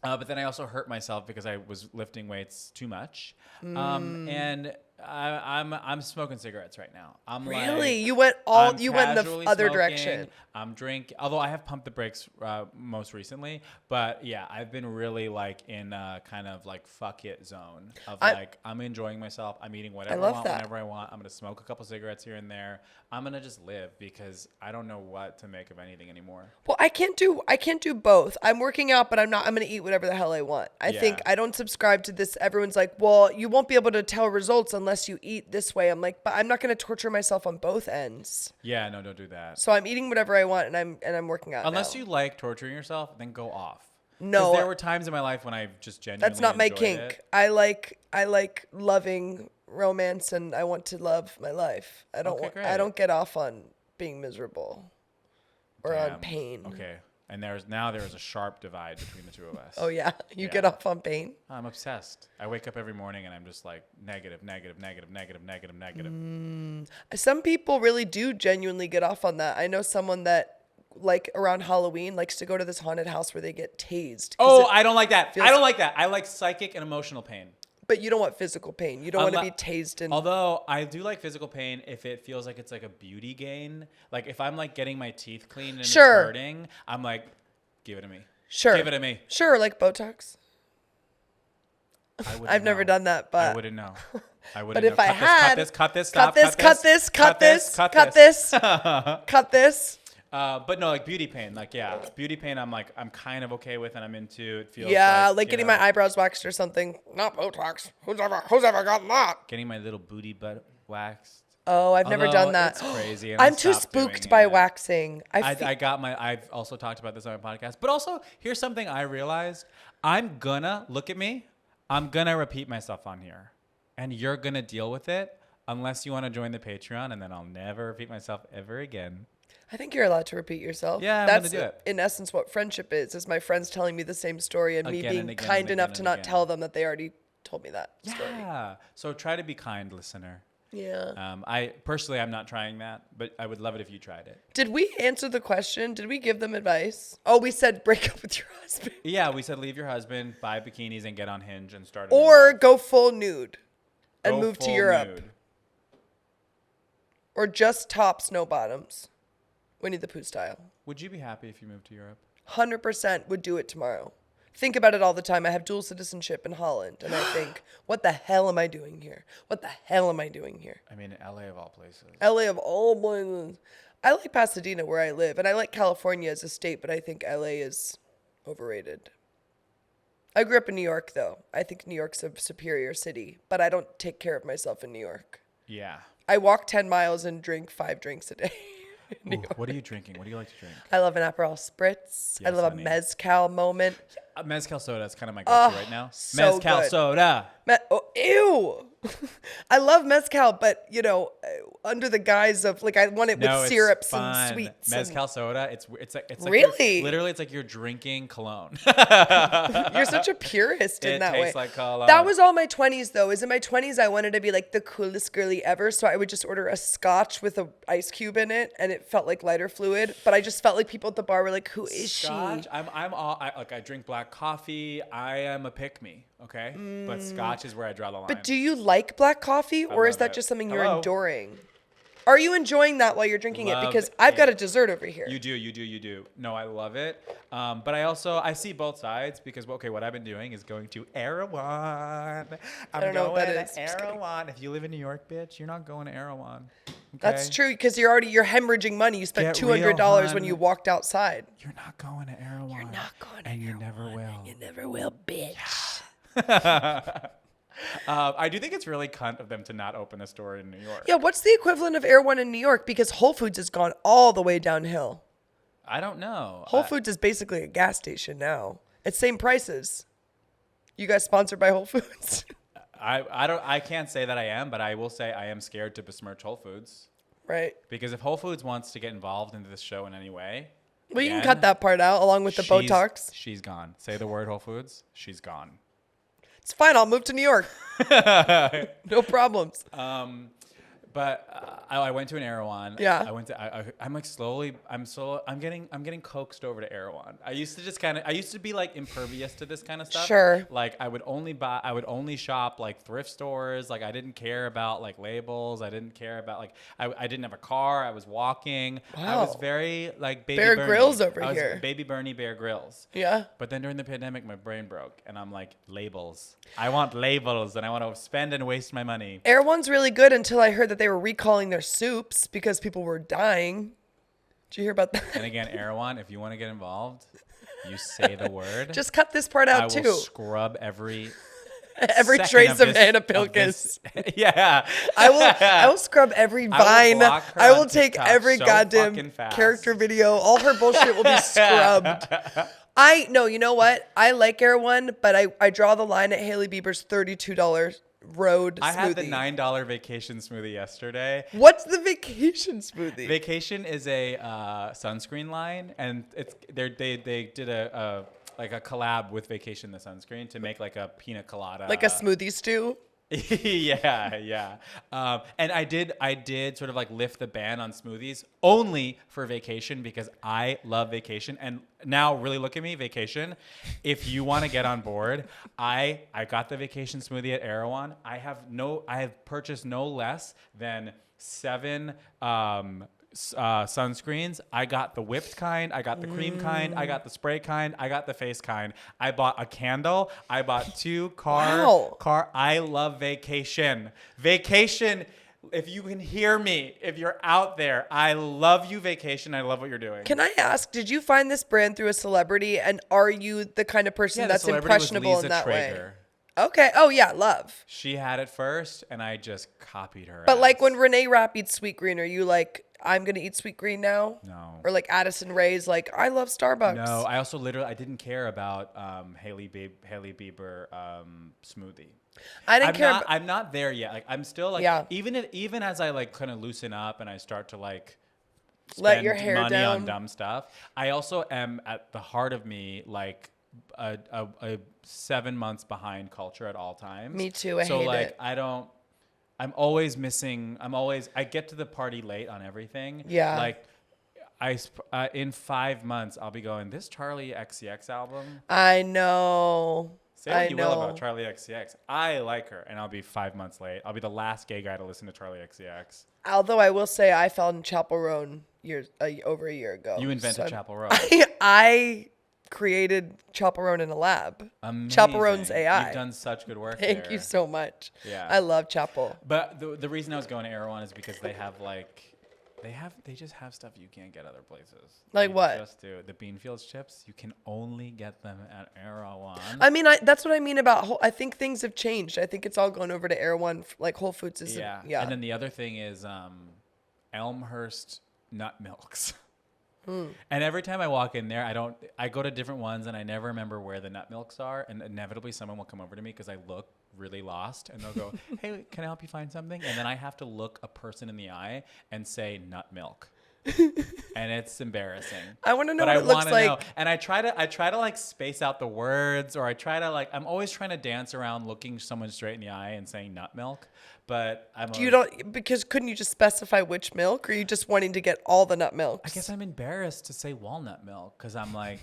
But then I also hurt myself because I was lifting weights too much. And I'm smoking cigarettes right now. I'm Really? like, You went I'm you went in the casually other smoking. direction. I'm drinking, although I have pumped the brakes most recently. But yeah, I've been really like in a kind of like fuck it zone of like I'm enjoying myself. I'm eating whatever I love want that. whenever I want. I'm gonna smoke a couple cigarettes here and there. I'm gonna just live because I don't know what to make of anything anymore. Well, I can't do both. I'm working out, but I'm going to eat whatever the hell I want. I think Yeah. I don't subscribe to this. Everyone's like, well, you won't be able to tell results unless you eat this way. I'm like, but I'm not going to torture myself on both ends. Yeah, no, don't do that. So I'm eating whatever I want and I'm working out. Unless now. you like torturing yourself, then go off. 'Cause No. there were times in my life when I just genuinely That's not my enjoyed kink. it. I like loving romance and I want to love my life. I don't Okay, I great. don't get off on being miserable or on Damn. pain. Okay. And there is a sharp divide between the two of us. Oh yeah, you Yeah. get off on pain. I'm obsessed. I wake up every morning and I'm just like negative, negative, negative, negative, negative, negative. Some people really do genuinely get off on that. I know someone that like around Halloween likes to go to this haunted house where they get tased. 'Cause Oh, it- I don't like that. feels- I don't like that. I like psychic and emotional pain. But you don't want physical pain. You don't want to be Unle- tased and Although I do like physical pain if it feels like it's like a beauty gain. Like if I'm like getting my teeth cleaned and Sure. it's hurting, I'm like, give it to me. sure. Give it to me. Sure, like Botox. I wouldn't I've never know. done that, but I wouldn't know. I wouldn't But if know. I Cut had this, cut this, cut stop, this, cut this, cut this, cut this, cut this. But no, like beauty pain, like yeah, beauty pain. I'm kind of okay with, and I'm into. It feels Yeah, like, like you getting know, my eyebrows waxed or something. Not Botox. Who's ever gotten that? getting my little booty butt waxed. Oh, I've never Although done that. It's crazy. And I I'm too stopped doing spooked by it. waxing. I've also talked about this on my podcast. But also, here's something I realized. Look at me. I'm gonna repeat myself on here, and you're gonna deal with it unless you want to join the Patreon, and then I'll never repeat myself ever again. I think you're allowed to repeat yourself. Yeah, I'm That's gonna do it. in essence what friendship is my friends telling me the same story and me Again being and again kind and enough again to and not again. tell them that they already told me that story. Yeah. So try to be kind, listener. Yeah. I'm not trying that, but I would love it if you tried it. Did we answer the question? Did we give them advice? Oh, we said break up with your husband. Yeah, we said leave your husband, buy bikinis, and get on Hinge and start. A new Or life. go full nude and Go move to full Europe. nude. Or just tops, no bottoms. Winnie the Pooh style. Would you be happy if you moved to Europe? 100% would do it tomorrow. Think about it all the time. I have dual citizenship in Holland, and I think, what the hell am I doing here? What the hell am I doing here? I mean, LA of all places. LA of all places. I like Pasadena where I live, and I like California as a state, but I think LA is overrated. I grew up in New York, though. I think New York's a superior city, but I don't take care of myself in New York. Yeah. I walk 10 miles and drink 5 drinks a day. Ooh, what are you drinking? What do you like to drink? I love an Aperol Spritz. I Yes, love honey. a Mezcal moment. Mezcal soda is kind of my go-to right now. so Mezcal good. soda. Ew. I love Mezcal, but, under the guise of, I want it No, with it's syrups fun. and sweets. Mezcal soda. It's like Really? literally, it's like you're drinking cologne. You're such a purist in It that way. tastes like cologne. That was all my 20s, though. Is in my 20s, I wanted to be like the coolest girly ever. So I would just order a scotch with an ice cube in it, and it felt like lighter fluid. But I just felt like people at the bar were like, "Who is Scotch. she?" I drink black coffee. I am a pick me. Okay, but Scotch is where I draw the line. But do you like black coffee, or is love that it. just something you're Hello? enduring? Are you enjoying that while you're drinking it? Love Because I've got it. a dessert over here. You do. No, I love it. But I see both sides because, okay, what I've been doing is going to EREWHON. I'm don't know what going that is. to Just kidding. EREWHON. If you live in New York, bitch, you're not going to EREWHON. Okay? That's true because you're hemorrhaging money. You spent Get real, $200 hun. when you walked outside. You're not going to EREWHON. You're not going to And you EREWHON, never will. and you never will, bitch. I do think it's really cunt of them to not open a store in New York. Yeah, what's the equivalent of EREWHON in New York? Because Whole Foods has gone all the way downhill. I don't know. Whole Foods is basically a gas station now. It's same prices. You guys sponsored by Whole Foods? I can't say that I am, but I will say I am scared to besmirch Whole Foods. Right. Because if Whole Foods wants to get involved into this show in any way, Well, you can again, cut that part out along with the Botox. She's gone. Say the word Whole Foods. She's gone. It's fine. I'll move to New York. No problems. But I went to an EREWHON. Yeah. I'm like I'm getting coaxed over to EREWHON. I used to be like impervious to this kind of stuff. Sure. Like I would only shop like thrift stores. Like I didn't care about like labels. I didn't care about like, I didn't have a car. I was walking. I was Wow. very like baby Bear Bernie. Grylls over I was here. baby Bernie Bear Grylls. Yeah. But then during the pandemic, my brain broke, and I'm like, labels. I want labels, and I want to spend and waste my money. EREWHON's really good until I heard that they were recalling their soups because people were dying. Did you hear about that? And again, EREWHON, if you want to get involved, you say the word. Just cut this part I out will too. scrub every Every second trace of this- Anna of Pilkes. this- Yeah. I will scrub every I will vine. block her I will on take TikTok every so goddamn fucking fast. character video. All her bullshit will be scrubbed. You know what? I like EREWHON, but I draw the line at Hailey Bieber's $32 road I smoothie. had the $9 vacation smoothie yesterday. What's the vacation smoothie? Vacation is a sunscreen line, and they did a collab with Vacation the sunscreen to make like a pina colada, Like a smoothie stew? yeah. And I did sort of like lift the ban on smoothies only for Vacation because I love Vacation. And now really look at me, Vacation. If you want to get on board, I got the Vacation smoothie at EREWHON. I have purchased no less than 7 sunscreens. I got the whipped kind, I got the cream kind, I got the spray kind, I got the face kind. I bought a candle, I bought 2 car. I love Vacation. Vacation, if you can hear me, if you're out there, I love you, Vacation. I love what you're doing. Can I ask, did you find this brand through a celebrity, and are you the kind of person the that's celebrity was impressionable Lisa in that way? Traeger. Okay. Oh yeah, love. She had it first, and I just copied her. But like ass. when Renee Rapp eats sweet green, are you like, I'm gonna eat sweet green now? No. Or like Addison Rae's like, I love Starbucks. No, I also I didn't care about Hailey Bieber smoothie. I didn't care. I'm not there yet. Like I'm still like, Yeah. even as I like kind of loosen up and I start to like Let spend your hair money down. on dumb stuff, I also am at the heart of me like a 7 months behind culture at all times. Me too. I so hate like it. I'm always missing. I get to the party late on everything. Yeah. Like in 5 months I'll be going, this Charlie XCX album. I know. Say what I you know. will about Charlie XCX. I like her, and I'll be 5 months late. I'll be the last gay guy to listen to Charlie XCX. Although I will say I found Chapel Roan over a year ago. You invented So Chapel Roan. I created Chapel Roan in a lab. Amazing. Chapel Roan's AI. You've done such good work Thank there. you so much. Yeah. I love Chapel. But the reason I was going to EREWHON is because they have like, they just have stuff you can't get other places. Like They what? Just do the Beanfields chips. You can only get them at EREWHON. I mean, that's what I mean about I think things have changed. I think it's all going over to EREWHON. Like Whole Foods is. Yeah. Yeah. And then the other thing is Elmhurst nut milks. And every time I walk in there, I go to different ones and I never remember where the nut milks are. And inevitably someone will come over to me because I look really lost and they'll go, hey, can I help you find something? And then I have to look a person in the eye and say nut milk. And it's embarrassing. I want to know But what it looks wanna like. know. And I try to like space out the words, or I try to like, I'm always trying to dance around looking someone straight in the eye and saying nut milk. But Because couldn't you just specify which milk, or are you just wanting to get all the nut milks? I guess I'm embarrassed to say walnut milk because I'm like,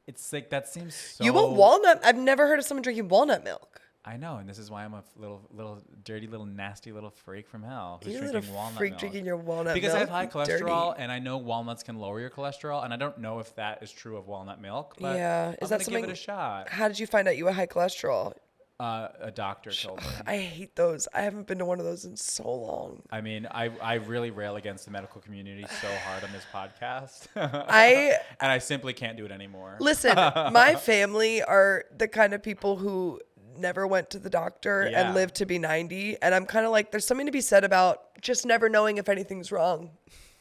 it's like that seems so. You want walnut? I've never heard of someone drinking walnut milk. I know, and this is why I'm a little dirty, little nasty little freak from hell who's You drinking little walnut freak milk. drinking your walnut Because I milk. have high Dirty. cholesterol, and I know walnuts can lower your cholesterol, and I don't know if that is true of walnut milk. But Yeah, I'm is that gonna something? give it a shot. How did you find out you had high cholesterol? A doctor told me. I hate those. I haven't been to one of those in so long. I mean, I really rail against the medical community so hard on this podcast. And I simply can't do it anymore. Listen, my family are the kind of people who never went to the doctor Yeah. and lived to be 90. And I'm kind of like, there's something to be said about just never knowing if anything's wrong.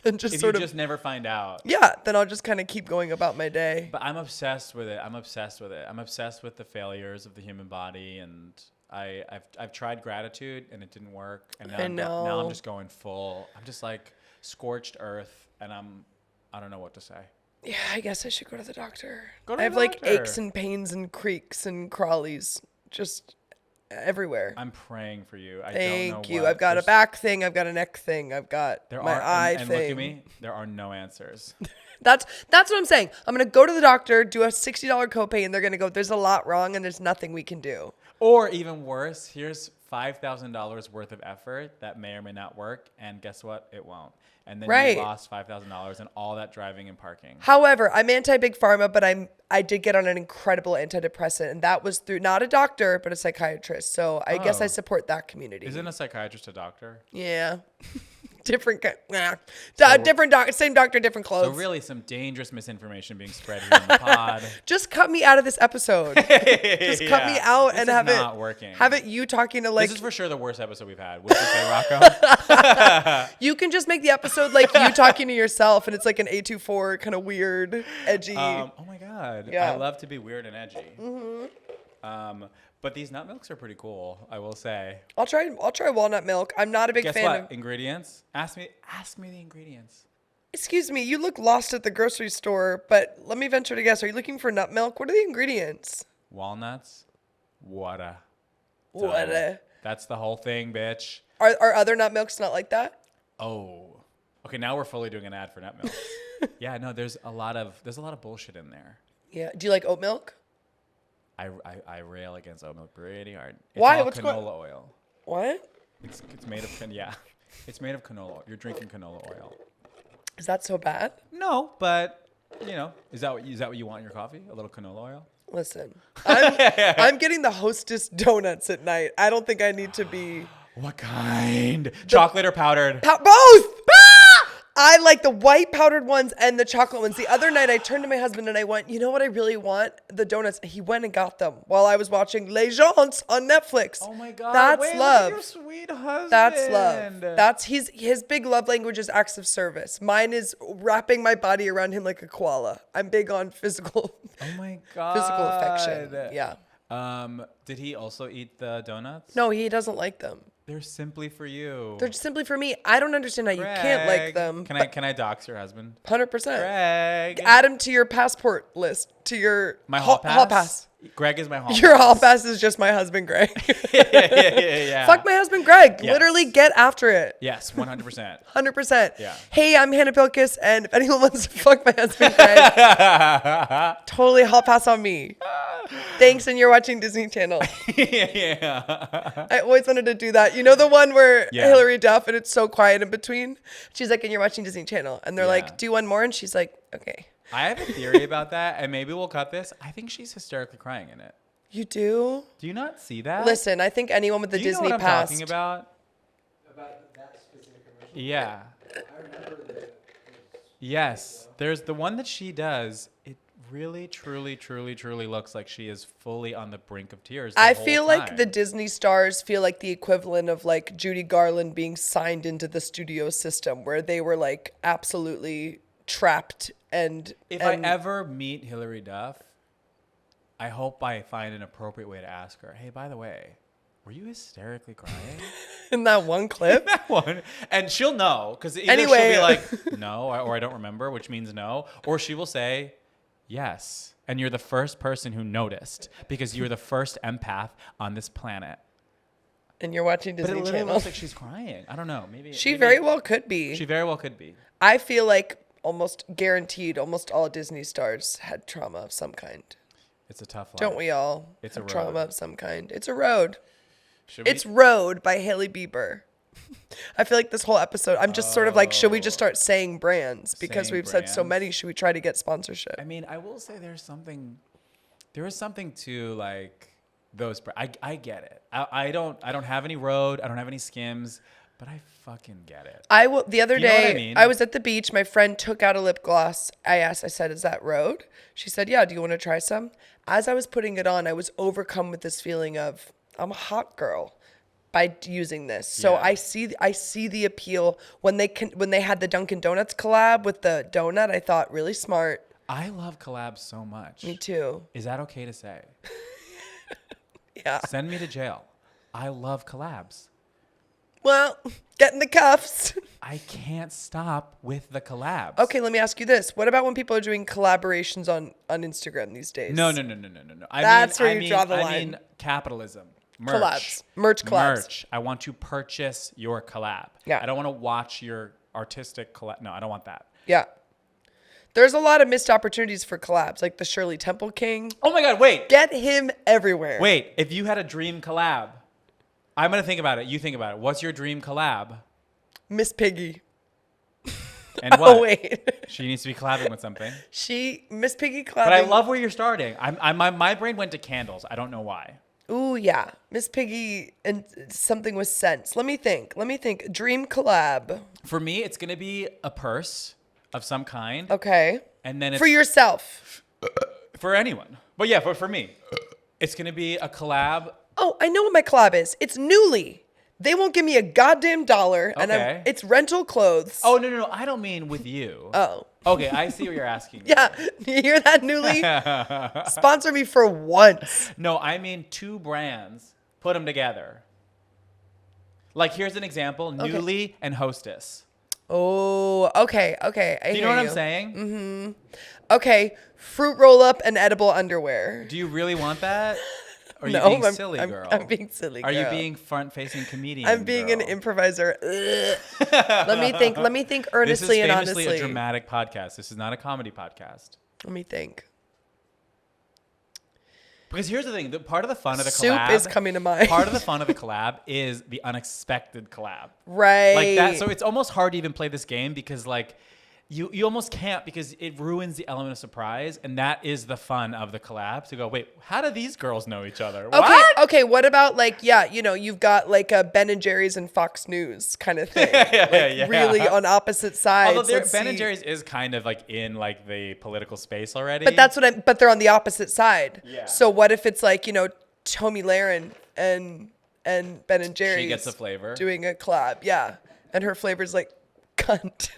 And just If sort you of, just never find out. yeah, then I'll just kind of keep going about my day. But I'm obsessed with it. I'm obsessed with it. I'm obsessed with the failures of the human body, and I've tried gratitude and it didn't work. And now I'm just going full. I'm just like scorched earth, and I don't know what to say. Yeah, I guess I should go to the doctor. Go to I the have like doctor. aches and pains and creaks and crawlies just everywhere. I'm praying for you. I Thank don't know you. what. I've got a There's- back thing. I've got a neck thing. I've got There my are, eye and thing. look at me. There are no answers. That's what I'm saying. I'm going to go to the doctor, do a $60 copay, and they're going to go, there's a lot wrong and there's nothing we can do. Or even worse, here's $5,000 worth of effort that may or may not work, and guess what? It won't. And then Right. you lost $5,000 and all that driving and parking. However, I'm anti-big pharma, but I did get on an incredible antidepressant, and that was through not a doctor, but a psychiatrist. So I guess I Oh. support that community. Isn't a psychiatrist a doctor? Yeah. Different, different doctor, same doctor, different clothes. So really some dangerous misinformation being spread here in the pod. Just cut me out of this episode. Just cut me out This and is have not working. have it you talking to like, This is for sure the worst episode we've had. Would you say, Rocco? you can just make the episode like you talking to yourself and it's like an A24 kind of weird, edgy. Oh my God. Yeah. I love to be weird and edgy. Mm-hmm. But these nut milks are pretty cool, I will say. I'll try walnut milk. I'm not a big Guess fan what? of. Ingredients? Ask me the ingredients. Excuse me, you look lost at the grocery store, but let me venture to guess. Are you looking for nut milk? What are the ingredients? Walnuts, water. What? That's the whole thing, bitch. Are other nut milks not like that? Oh. Okay, now we're fully doing an ad for nut milk. Yeah, no, there's a lot of bullshit in there. Yeah. Do you like oat milk? I rail against oat milk pretty hard. It's Why? all What's canola oil. What? It's made of it's made of canola oil. You're drinking canola oil. Is that so bad? No, but is that what you want in your coffee? A little canola oil? Listen, I'm getting the Hostess donuts at night. I don't think I need to be What kind? Chocolate or powdered? both. Ah! I like the white powdered ones and the chocolate ones. The other night I turned to my husband and I went, you know what I really want? The donuts. He went and got them while I was watching Les Gens on Netflix. Oh my God. That's Wait, love. Look at your sweet husband. That's love. That's his big love language is acts of service. Mine is wrapping my body around him like a koala. I'm big on physical Oh my God. physical affection. Yeah. Did he also eat the donuts? No, he doesn't like them. They're simply for you. They're just simply for me. I don't understand how you can't like them. Can I dox your husband? 100%. Greg. Add him to your passport list, to your My hall pass? Greg is my hall Your pass. hall pass is just my husband, Greg. yeah. Fuck my husband, Greg. Yes. Literally get after it. Yes, 100%. 100%. Yeah. Hey, I'm Hannah Pilkes, and if anyone wants to fuck my husband, Greg, totally hall pass on me. Thanks, and you're watching Disney Channel. yeah. I always wanted to do that. You know the one where Yeah. Hillary Duff and it's so quiet in between? She's like, and you're watching Disney Channel. And they're Yeah. like, do one more? And she's like, okay. I have a theory about that, and maybe we'll cut this. I think she's hysterically crying in it. You do? Do you not see that? Listen, I think anyone with the Do you Disney know what past. I'm talking about? About that specific commercial. Yeah. I remember that. Yes. There's the one that she does. It really, truly, truly, truly looks like she is fully on the brink of tears. I whole feel like time. the Disney stars feel like the equivalent of like Judy Garland being signed into the studio system where they were like absolutely trapped and If I ever meet Hillary Duff, I hope I find an appropriate way to ask her, hey, by the way, were you hysterically crying? in that one clip. That one. And she'll know, because either Anyway. she'll be like, no, or I don't remember, which means no. Or she will say, yes. And you're the first person who noticed, because you're the first empath on this planet. And you're watching But Disney it literally Channel. looks like she's crying. I don't know. Maybe She maybe- very well could be. She very well could be. I feel like almost guaranteed almost all Disney stars had trauma of some kind. It's a tough life. Don't we all It's have a trauma road. of some kind? It's a road. Should we- It's Road by Hailey Bieber. I feel like this whole episode, I'm just sort of like, should we just start saying brands? Because Saying we've said so brands. many, should we try to get sponsorship? I mean, I will say there is something to like those. I get it. I don't have any Road. I don't have any Skims, but I fucking get it. I will. The other You know what day, I mean? I was at the beach. My friend took out a lip gloss. I said, is that Road? She said, yeah. Do you want to try some? As I was putting it on, I was overcome with this feeling of, I'm a hot girl by using this. So Yeah. I see the appeal when they had the Dunkin' Donuts collab with the donut. I thought really smart. I love collabs so much. Me too. Is that okay to say? Yeah. Send me to jail. I love collabs. Well, get in the cuffs. I can't stop with the collabs. Okay, let me ask you this. What about when people are doing collaborations on Instagram these days? No. That's where you draw the line. I mean capitalism. Merch. Collabs. Merch collabs. Merch. I want to purchase your collab. Yeah. I don't want to watch your artistic collab. No, I don't want that. Yeah. There's a lot of missed opportunities for collabs, like the Shirley Temple King. Oh my God, wait. Get him everywhere. Wait, if you had a dream collab, I'm going to think about it. You think about it. What's your dream collab? Miss Piggy. And what? Oh, wait. She needs to be collabing with something. Miss Piggy collabing. But I love where you're starting. My brain went to candles. I don't know why. Ooh, yeah. Miss Piggy and something with scents. Let me think. Dream collab. For me, it's going to be a purse of some kind. Okay. And then it's For yourself. for anyone. But yeah, for me, it's going to be a collab. Oh, I know what my collab is. It's Newly. They won't give me a goddamn dollar, and Okay. it's rental clothes. Oh, no. I don't mean with you. Oh. Okay, I see what you're asking. Yeah. You hear that, Newly? Sponsor me for once. No, I mean two brands. Put them together. Like, here's an example. Newly and Hostess. Oh, okay. I Do you know hear what I'm saying? Mm-hmm. Okay. Fruit roll up and edible underwear. Do you really want that? Or are you No, being I'm- silly, I'm- girl? I'm being silly, Are you girl. being front-facing comedian? I'm being an girl? improviser. Ugh. Let me think This is earnestly and famously honestly. a dramatic podcast. This is not a comedy podcast. Let me think. Because here's the thing: part of the fun of the Soup collab is coming to mind. Part of the fun of the collab is the unexpected collab, Right. like that. So it's almost hard to even play this game because like you almost can't because it ruins the element of surprise, and that is the fun of the collab. To go, wait, how do these girls know each other? Okay, What? okay. What about like, yeah, you've got like a Ben and Jerry's and Fox News kind of thing. Yeah. Really on opposite sides. Although Let's Ben and see. Jerry's is kind of like in like the political space already. But they're on the opposite side. Yeah. So what if it's like, Tommy Lahren and Ben and Jerry's she gets a flavor. doing a collab, yeah. And her flavor's like cunt.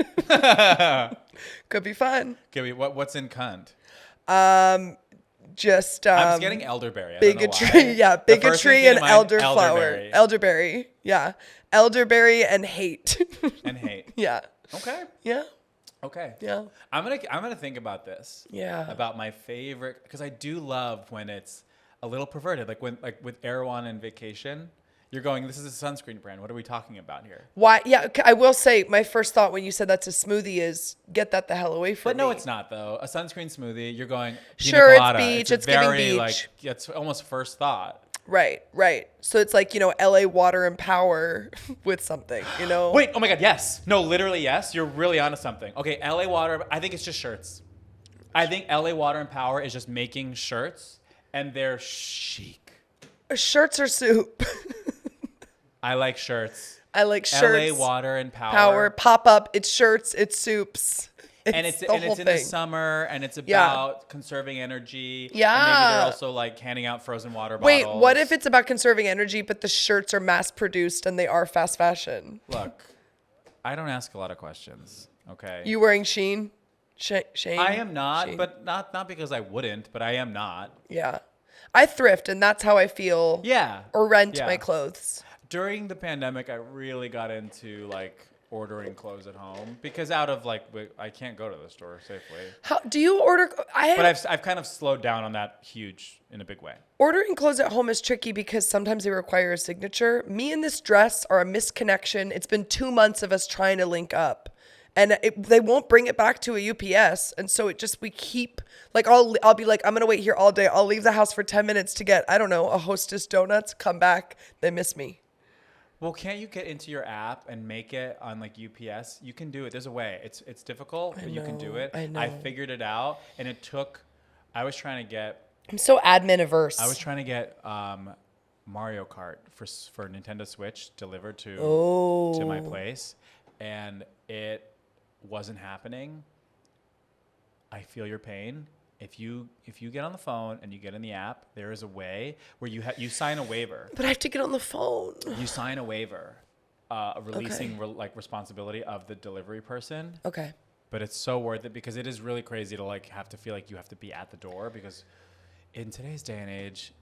Could be fun. Okay, what's in cunt? Just I'm getting elderberry. I don't know bigotry, why. yeah, The first thing bigotry came and to mind, elderflower. Elderberry, yeah. Elderberry and hate. And hate. Yeah. Okay. Yeah. Okay. Yeah. I'm gonna think about this. Yeah. About my favorite, because I do love when it's a little perverted, like with EREWHON and Vacation. You're going, this is a sunscreen brand. What are we talking about here? Why? Yeah, I will say my first thought when you said that's a smoothie is get that the hell away from But me. no, it's not though. A sunscreen smoothie. You're going. Pina Sure, it's colada. beach, it's giving very beach. like it's almost first thought. Right. So it's like, LA Water and Power with something, Wait, oh my God, yes. No, literally yes. You're really onto something. Okay, LA Water, I think it's just shirts. I think LA Water and Power is just making shirts and they're chic. Shirts or soup. I like shirts. I like shirts. LA Water and Power. Power, pop up. It's shirts, it's soups. And it's the whole in the thing. summer and it's Yeah. about conserving energy. Yeah. And maybe they're also like handing out frozen water Wait, bottles. what if it's about conserving energy, but the shirts are mass produced and they are fast fashion? Look, I don't ask a lot of questions. Okay. You wearing Sheen? Shane? I am not, Shein. but not because I wouldn't, but I am not. Yeah. I thrift and that's how I feel. Yeah. Or rent Yeah. my clothes. During the pandemic, I really got into like ordering clothes at home because out of like I can't go to the store safely. How do you order? But I've kind of slowed down on that in a big way. Ordering clothes at home is tricky because sometimes they require a signature. Me and this dress are a misconnection. It's been 2 months of us trying to link up. and they won't bring it back to a UPS. And so we keep like, I'll be like, I'm going to wait here all day. I'll leave the house for 10 minutes to get, I don't know, a Hostess donuts, come back. They miss me. Well, can't you get into your app and make it on like UPS? You can do it. There's a way. It's difficult, but you can do it. I know. I figured it out, and I was trying to get I'm so admin averse. I was trying to get Mario Kart for Nintendo Switch delivered to my place, and it wasn't happening. I feel your pain. If you get on the phone and you get in the app, there is a way where you sign a waiver. But I have to get on the phone. You sign a waiver, releasing responsibility of the delivery person. Okay. But it's so worth it because it is really crazy to like have to feel like you have to be at the door because in today's day and age,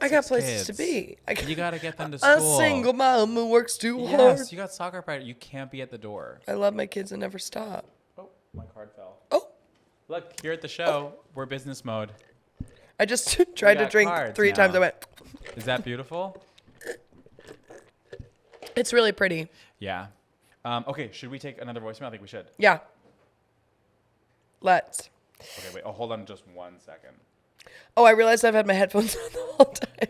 I got places kids. to be. You got to get them to school. A single mom who works too hard. Yes, you got soccer practice. You can't be at the door. I love my kids and never stop. Oh, my card fell. Oh. Look, here at the show, we're business mode. I just tried to drink 3 times. I went. Is that beautiful? It's really pretty. Yeah. Okay, should we take another voicemail? I think we should. Yeah. Let's. Okay, wait. Oh, hold on just 1 second. Oh, I realized I've had my headphones on the whole time.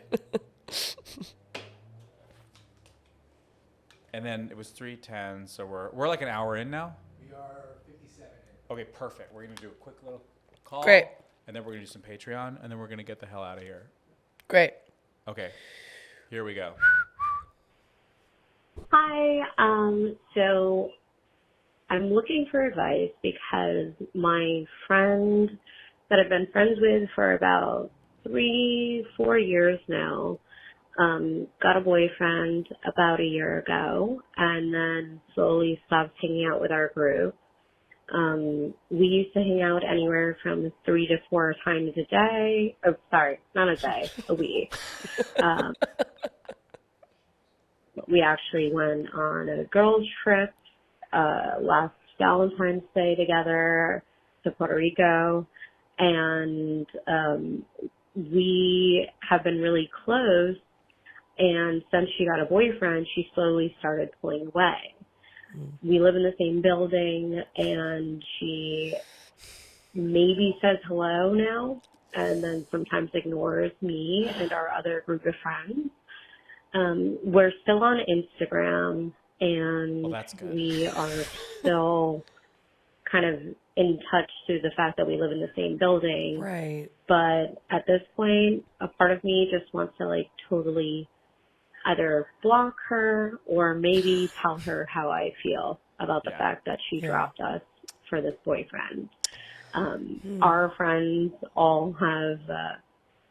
And then it was 3:10, so we're like an hour in now. We are 57 in. Okay, perfect. We're gonna do a quick little call. Great. And then we're gonna do some Patreon, and then we're gonna get the hell out of here. Great. Okay. Here we go. Hi. So I'm looking for advice because my friend that I've been friends with for about 3-4 years now got a boyfriend about a year ago and then slowly stopped hanging out with our group. We used to hang out anywhere from 3 to 4 times a day. Oh, sorry, not a day, a week. We actually went on a girls' trip last Valentine's Day together to Puerto Rico, and we have been really close. And since she got a boyfriend, she slowly started pulling away. We live in the same building, and she maybe says hello now, and then sometimes ignores me and our other group of friends. We're still on Instagram, and we are still kind of in touch through the fact that we live in the same building. Right. But at this point, a part of me just wants to like totally either block her or maybe tell her how I feel about the fact that she dropped us for this boyfriend. Our friends all have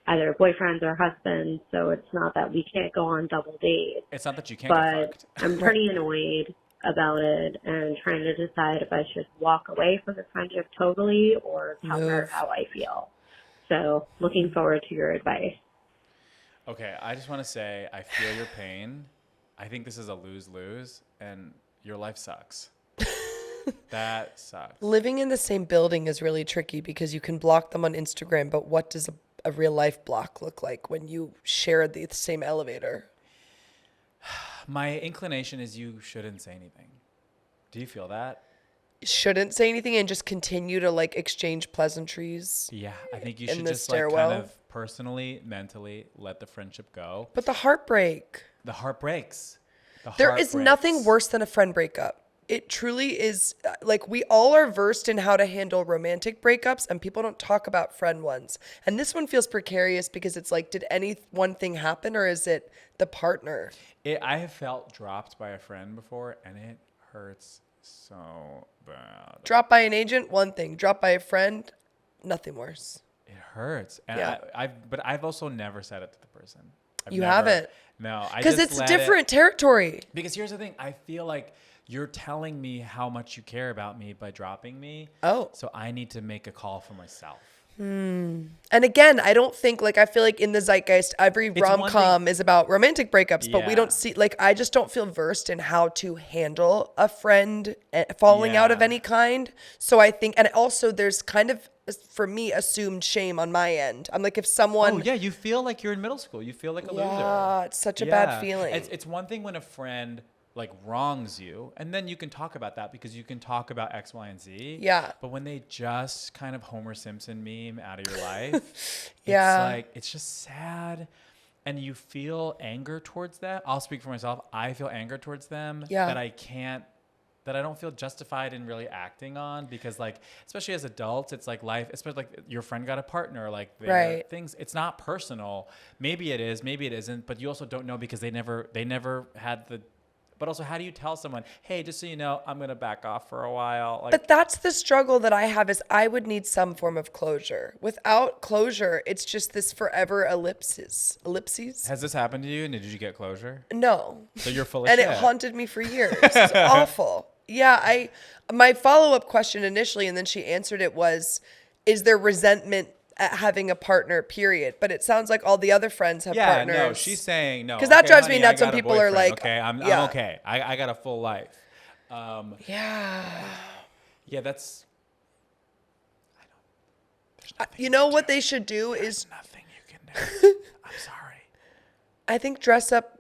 either boyfriends or husbands, so it's not that we can't go on double dates. It's not that you can't get fucked. I'm pretty annoyed about it and trying to decide if I should walk away from the friendship totally or tell her how I feel. So looking forward to your advice. Okay, I just want to say I feel your pain. I think this is a lose-lose, and your life sucks. That sucks. Living in the same building is really tricky because you can block them on Instagram, but what does a real life block look like when you share the same elevator? My inclination is you shouldn't say anything. Do you feel that? Shouldn't say anything and just continue to like exchange pleasantries. Yeah, I think you in should the just like stairwell. kind of personally, mentally let the friendship go. But the heartbreak. The heart breaks. There is nothing worse than a friend breakup. It truly is. Like, we all are versed in how to handle romantic breakups, and people don't talk about friend ones. And this one feels precarious because it's like, did any one thing happen, or is it the partner? I have felt dropped by a friend before, and it hurts so bad. Dropped by an agent, one thing. Dropped by a friend, nothing worse. It hurts. And Yeah. but I've also never said it to the person. You haven't? No. Because it's different territory. Because here's the thing. I feel like you're telling me how much you care about me by dropping me. Oh. So I need to make a call for myself. And again, I don't think, like, I feel like in the zeitgeist, every rom-com is about romantic breakups, but we don't see, like, I just don't feel versed in how to handle a friend falling out of any kind. So I think, and also there's kind of, for me, assumed shame on my end. I'm like, if someone... Oh, yeah, you feel like you're in middle school. You feel like a loser. Yeah, it's such a bad feeling. It's one thing when a friend like wrongs you, and then you can talk about that because you can talk about X, Y, and Z. Yeah. But when they just kind of Homer Simpson meme out of your life, Yeah. it's like, it's just sad. And you feel anger towards that. I'll speak for myself. I feel anger towards them Yeah. that I don't feel justified in really acting on, because like, especially as adults, it's like life, especially like your friend got a partner, like Right. things, it's not personal. Maybe it is, maybe it isn't, but you also don't know because they never had the, but also how do you tell someone, hey, just so you know, I'm going to back off for a while. Like, But that's the struggle that I have, is I would need some form of closure. Without closure, it's just this forever ellipses. Ellipses? has this happened to you? And did you get closure? No. So you're full of And shit. it haunted me for years. It's awful. Yeah, my follow-up question initially, and then she answered it, was, is there resentment at having a partner, period? But it sounds like all the other friends have partners. No, she's saying no. 'Cause that drives me honey, nuts I when got a people are boyfriend, like, okay, I'm yeah. okay. I got a full life. Yeah. Yeah, that's You know what they should do is, nothing you can do. I'm sorry. I think, dress up,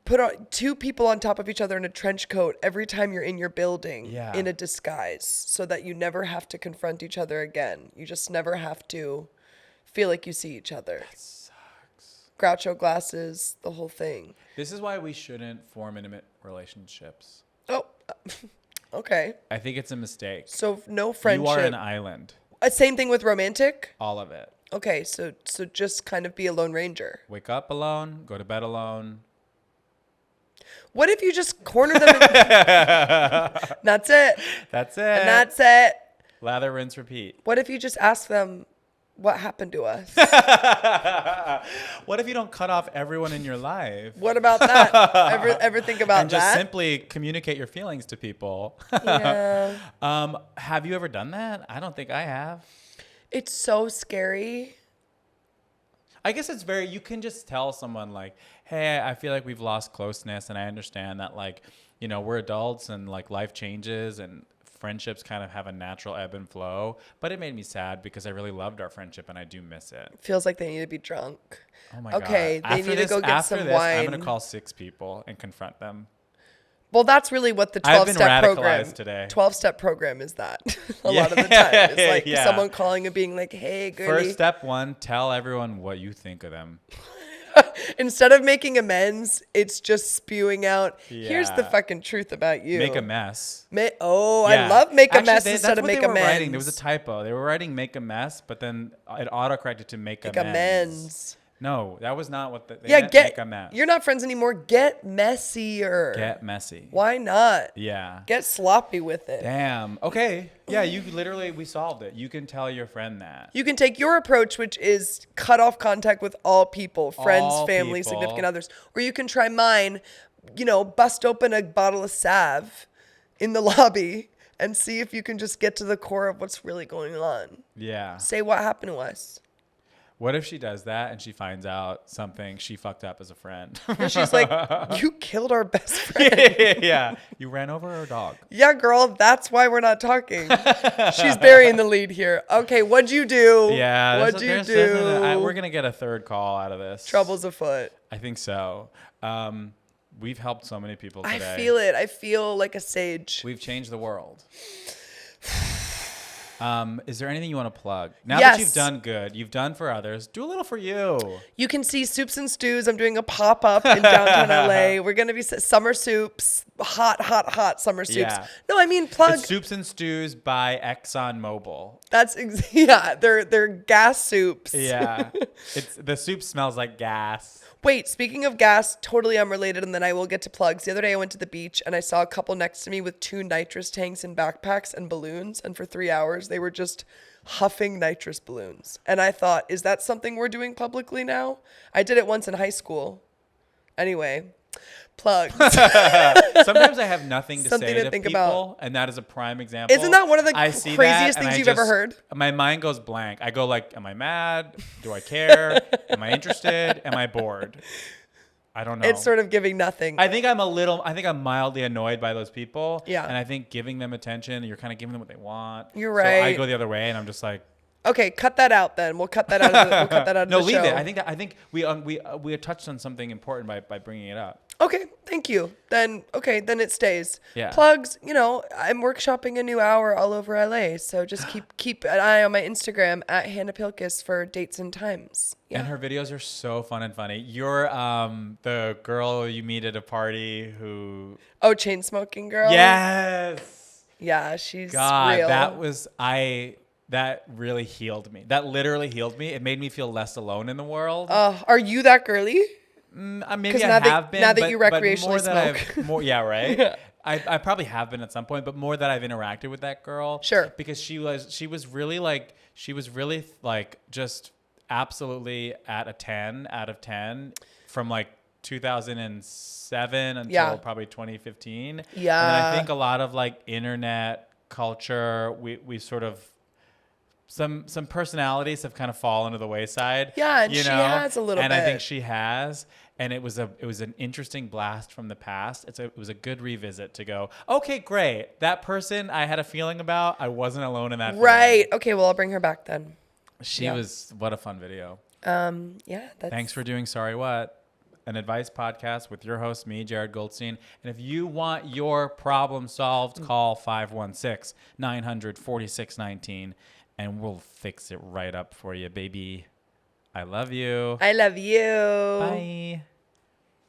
put on 2 people on top of each other in a trench coat every time you're in your building Yeah. in a disguise, so that you never have to confront each other again. You just never have to feel like you see each other. That sucks. Groucho glasses, the whole thing. This is why we shouldn't form intimate relationships. Oh, okay. I think it's a mistake. So no friendship. You are an island. Same thing with romantic? All of it. Okay, so just kind of be a lone ranger. Wake up alone, go to bed alone. What if you just corner them? That's it. That's it. And that's it. Lather, rinse, repeat. What if you just ask them what happened to us? What if you don't cut off everyone in your life? What about that? Ever think about And just that? simply communicate your feelings to people. Yeah. Have you ever done that? I don't think I have. It's so scary. I guess it's you can just tell someone like, hey, I feel like we've lost closeness, and I understand that, like, you know, we're adults and like life changes and friendships kind of have a natural ebb and flow, but it made me sad because I really loved our friendship and I do miss it. Feels like they need to be drunk. Oh my Okay, God. they need to go get After some this, wine. I'm going to call 6 people and confront them. Well, that's really what the I've been 12-step program. radicalized today. 12-step program is that. A Yeah. lot of the time, it's like Yeah. someone calling and being like, "Hey, girlie." First step 1, tell everyone what you think of them. Instead of making amends, it's just spewing out, "Here's the Yeah. fucking truth about you." Make a mess. I Yeah. love make a Actually, mess that's instead of what they make were amends. writing. There was a typo. They were writing make a mess, but then it autocorrected to make Make amends. amends. No, that was not what they Yeah, meant make a mess. You're not friends anymore. Get messier. Get messy. Why not? Yeah. Get sloppy with it. Damn. Okay. Yeah, we solved it. You can tell your friend that. You can take your approach, which is cut off contact with all people, friends, All family, people. significant others. Or you can try mine, bust open a bottle of salve in the lobby and see if you can just get to the core of what's really going on. Yeah. Say what happened to us. What if she does that and she finds out something she fucked up as a friend? And she's like, "You killed our best friend." Yeah. You ran over her dog. Yeah, girl, that's why we're not talking. She's burying the lead here. Okay, what'd you do? Yeah. What'd you do? We're going to get a third call out of this. Trouble's afoot. I think so. We've helped so many people today. I feel it. I feel like a sage. We've changed the world. Is there anything you want to plug? Now Yes. that you've done good, you've done for others, do a little for you. You can see Soups and Stews. I'm doing a pop-up in downtown LA. We're going to be summer soups, hot summer soups. Yeah. No, I mean plug. It's Soups and Stews by ExxonMobil. Yeah, they're gas soups. Yeah. The soup smells like gas. Wait, speaking of gas, totally unrelated, and then I will get to plugs. The other day I went to the beach and I saw a couple next to me with 2 nitrous tanks and backpacks and balloons, and for 3 hours they were just huffing nitrous balloons. And I thought, is that something we're doing publicly now? I did it once in high school. Anyway, plugs. Sometimes I have nothing to Something say to to think people, about. and that is a prime example. Isn't that one of the I see craziest that, and things I you've ever just- heard? My mind goes blank. I go like, am I mad? Do I care? Am I interested? Am I bored? I don't know. It's sort of giving nothing. I think I'm mildly annoyed by those people. Yeah. And I think giving them attention, you're kind of giving them what they want. You're So I right. go the other way and I'm just like, Okay, cut that out then. We'll cut that out of the, we'll cut that out of No, the leave show. it. I think we had touched on something important by bringing it up. Okay, thank you. Then it stays. Yeah. Plugs, I'm workshopping a new hour all over LA, so just keep an eye on my Instagram at Hannah Pilkes for dates and times. Yeah. And her videos are so fun and funny. You're the girl you meet at a party who Chain smoking girl. Yes. Yeah, she's God, real. that really healed me. That literally healed me. It made me feel less alone in the world. Are you that girly? Maybe I have been. Now that but, you but recreationally more that smoke. yeah, right. Yeah. I probably have been at some point, but more that I've interacted with that girl. Sure. Because she was really just absolutely at a 10 out of 10 from like 2007 until probably 2015. Yeah. And then I think a lot of like internet culture, we sort of some personalities have kind of fallen to the wayside. Yeah, and she has a little and bit. I think she has. And it was an interesting blast from the past. It was a good revisit to go, okay, great. That person I had a feeling about, I wasn't alone in that feeling. Right. Okay, well, I'll bring her back then. She was, what a fun video. Yeah. Thanks for doing Sorry What, an advice podcast with your host, me, Jared Goldstein. And if you want your problem solved, call 516-900-4619 and we'll fix it right up for you, baby. I love you. I love you. Bye.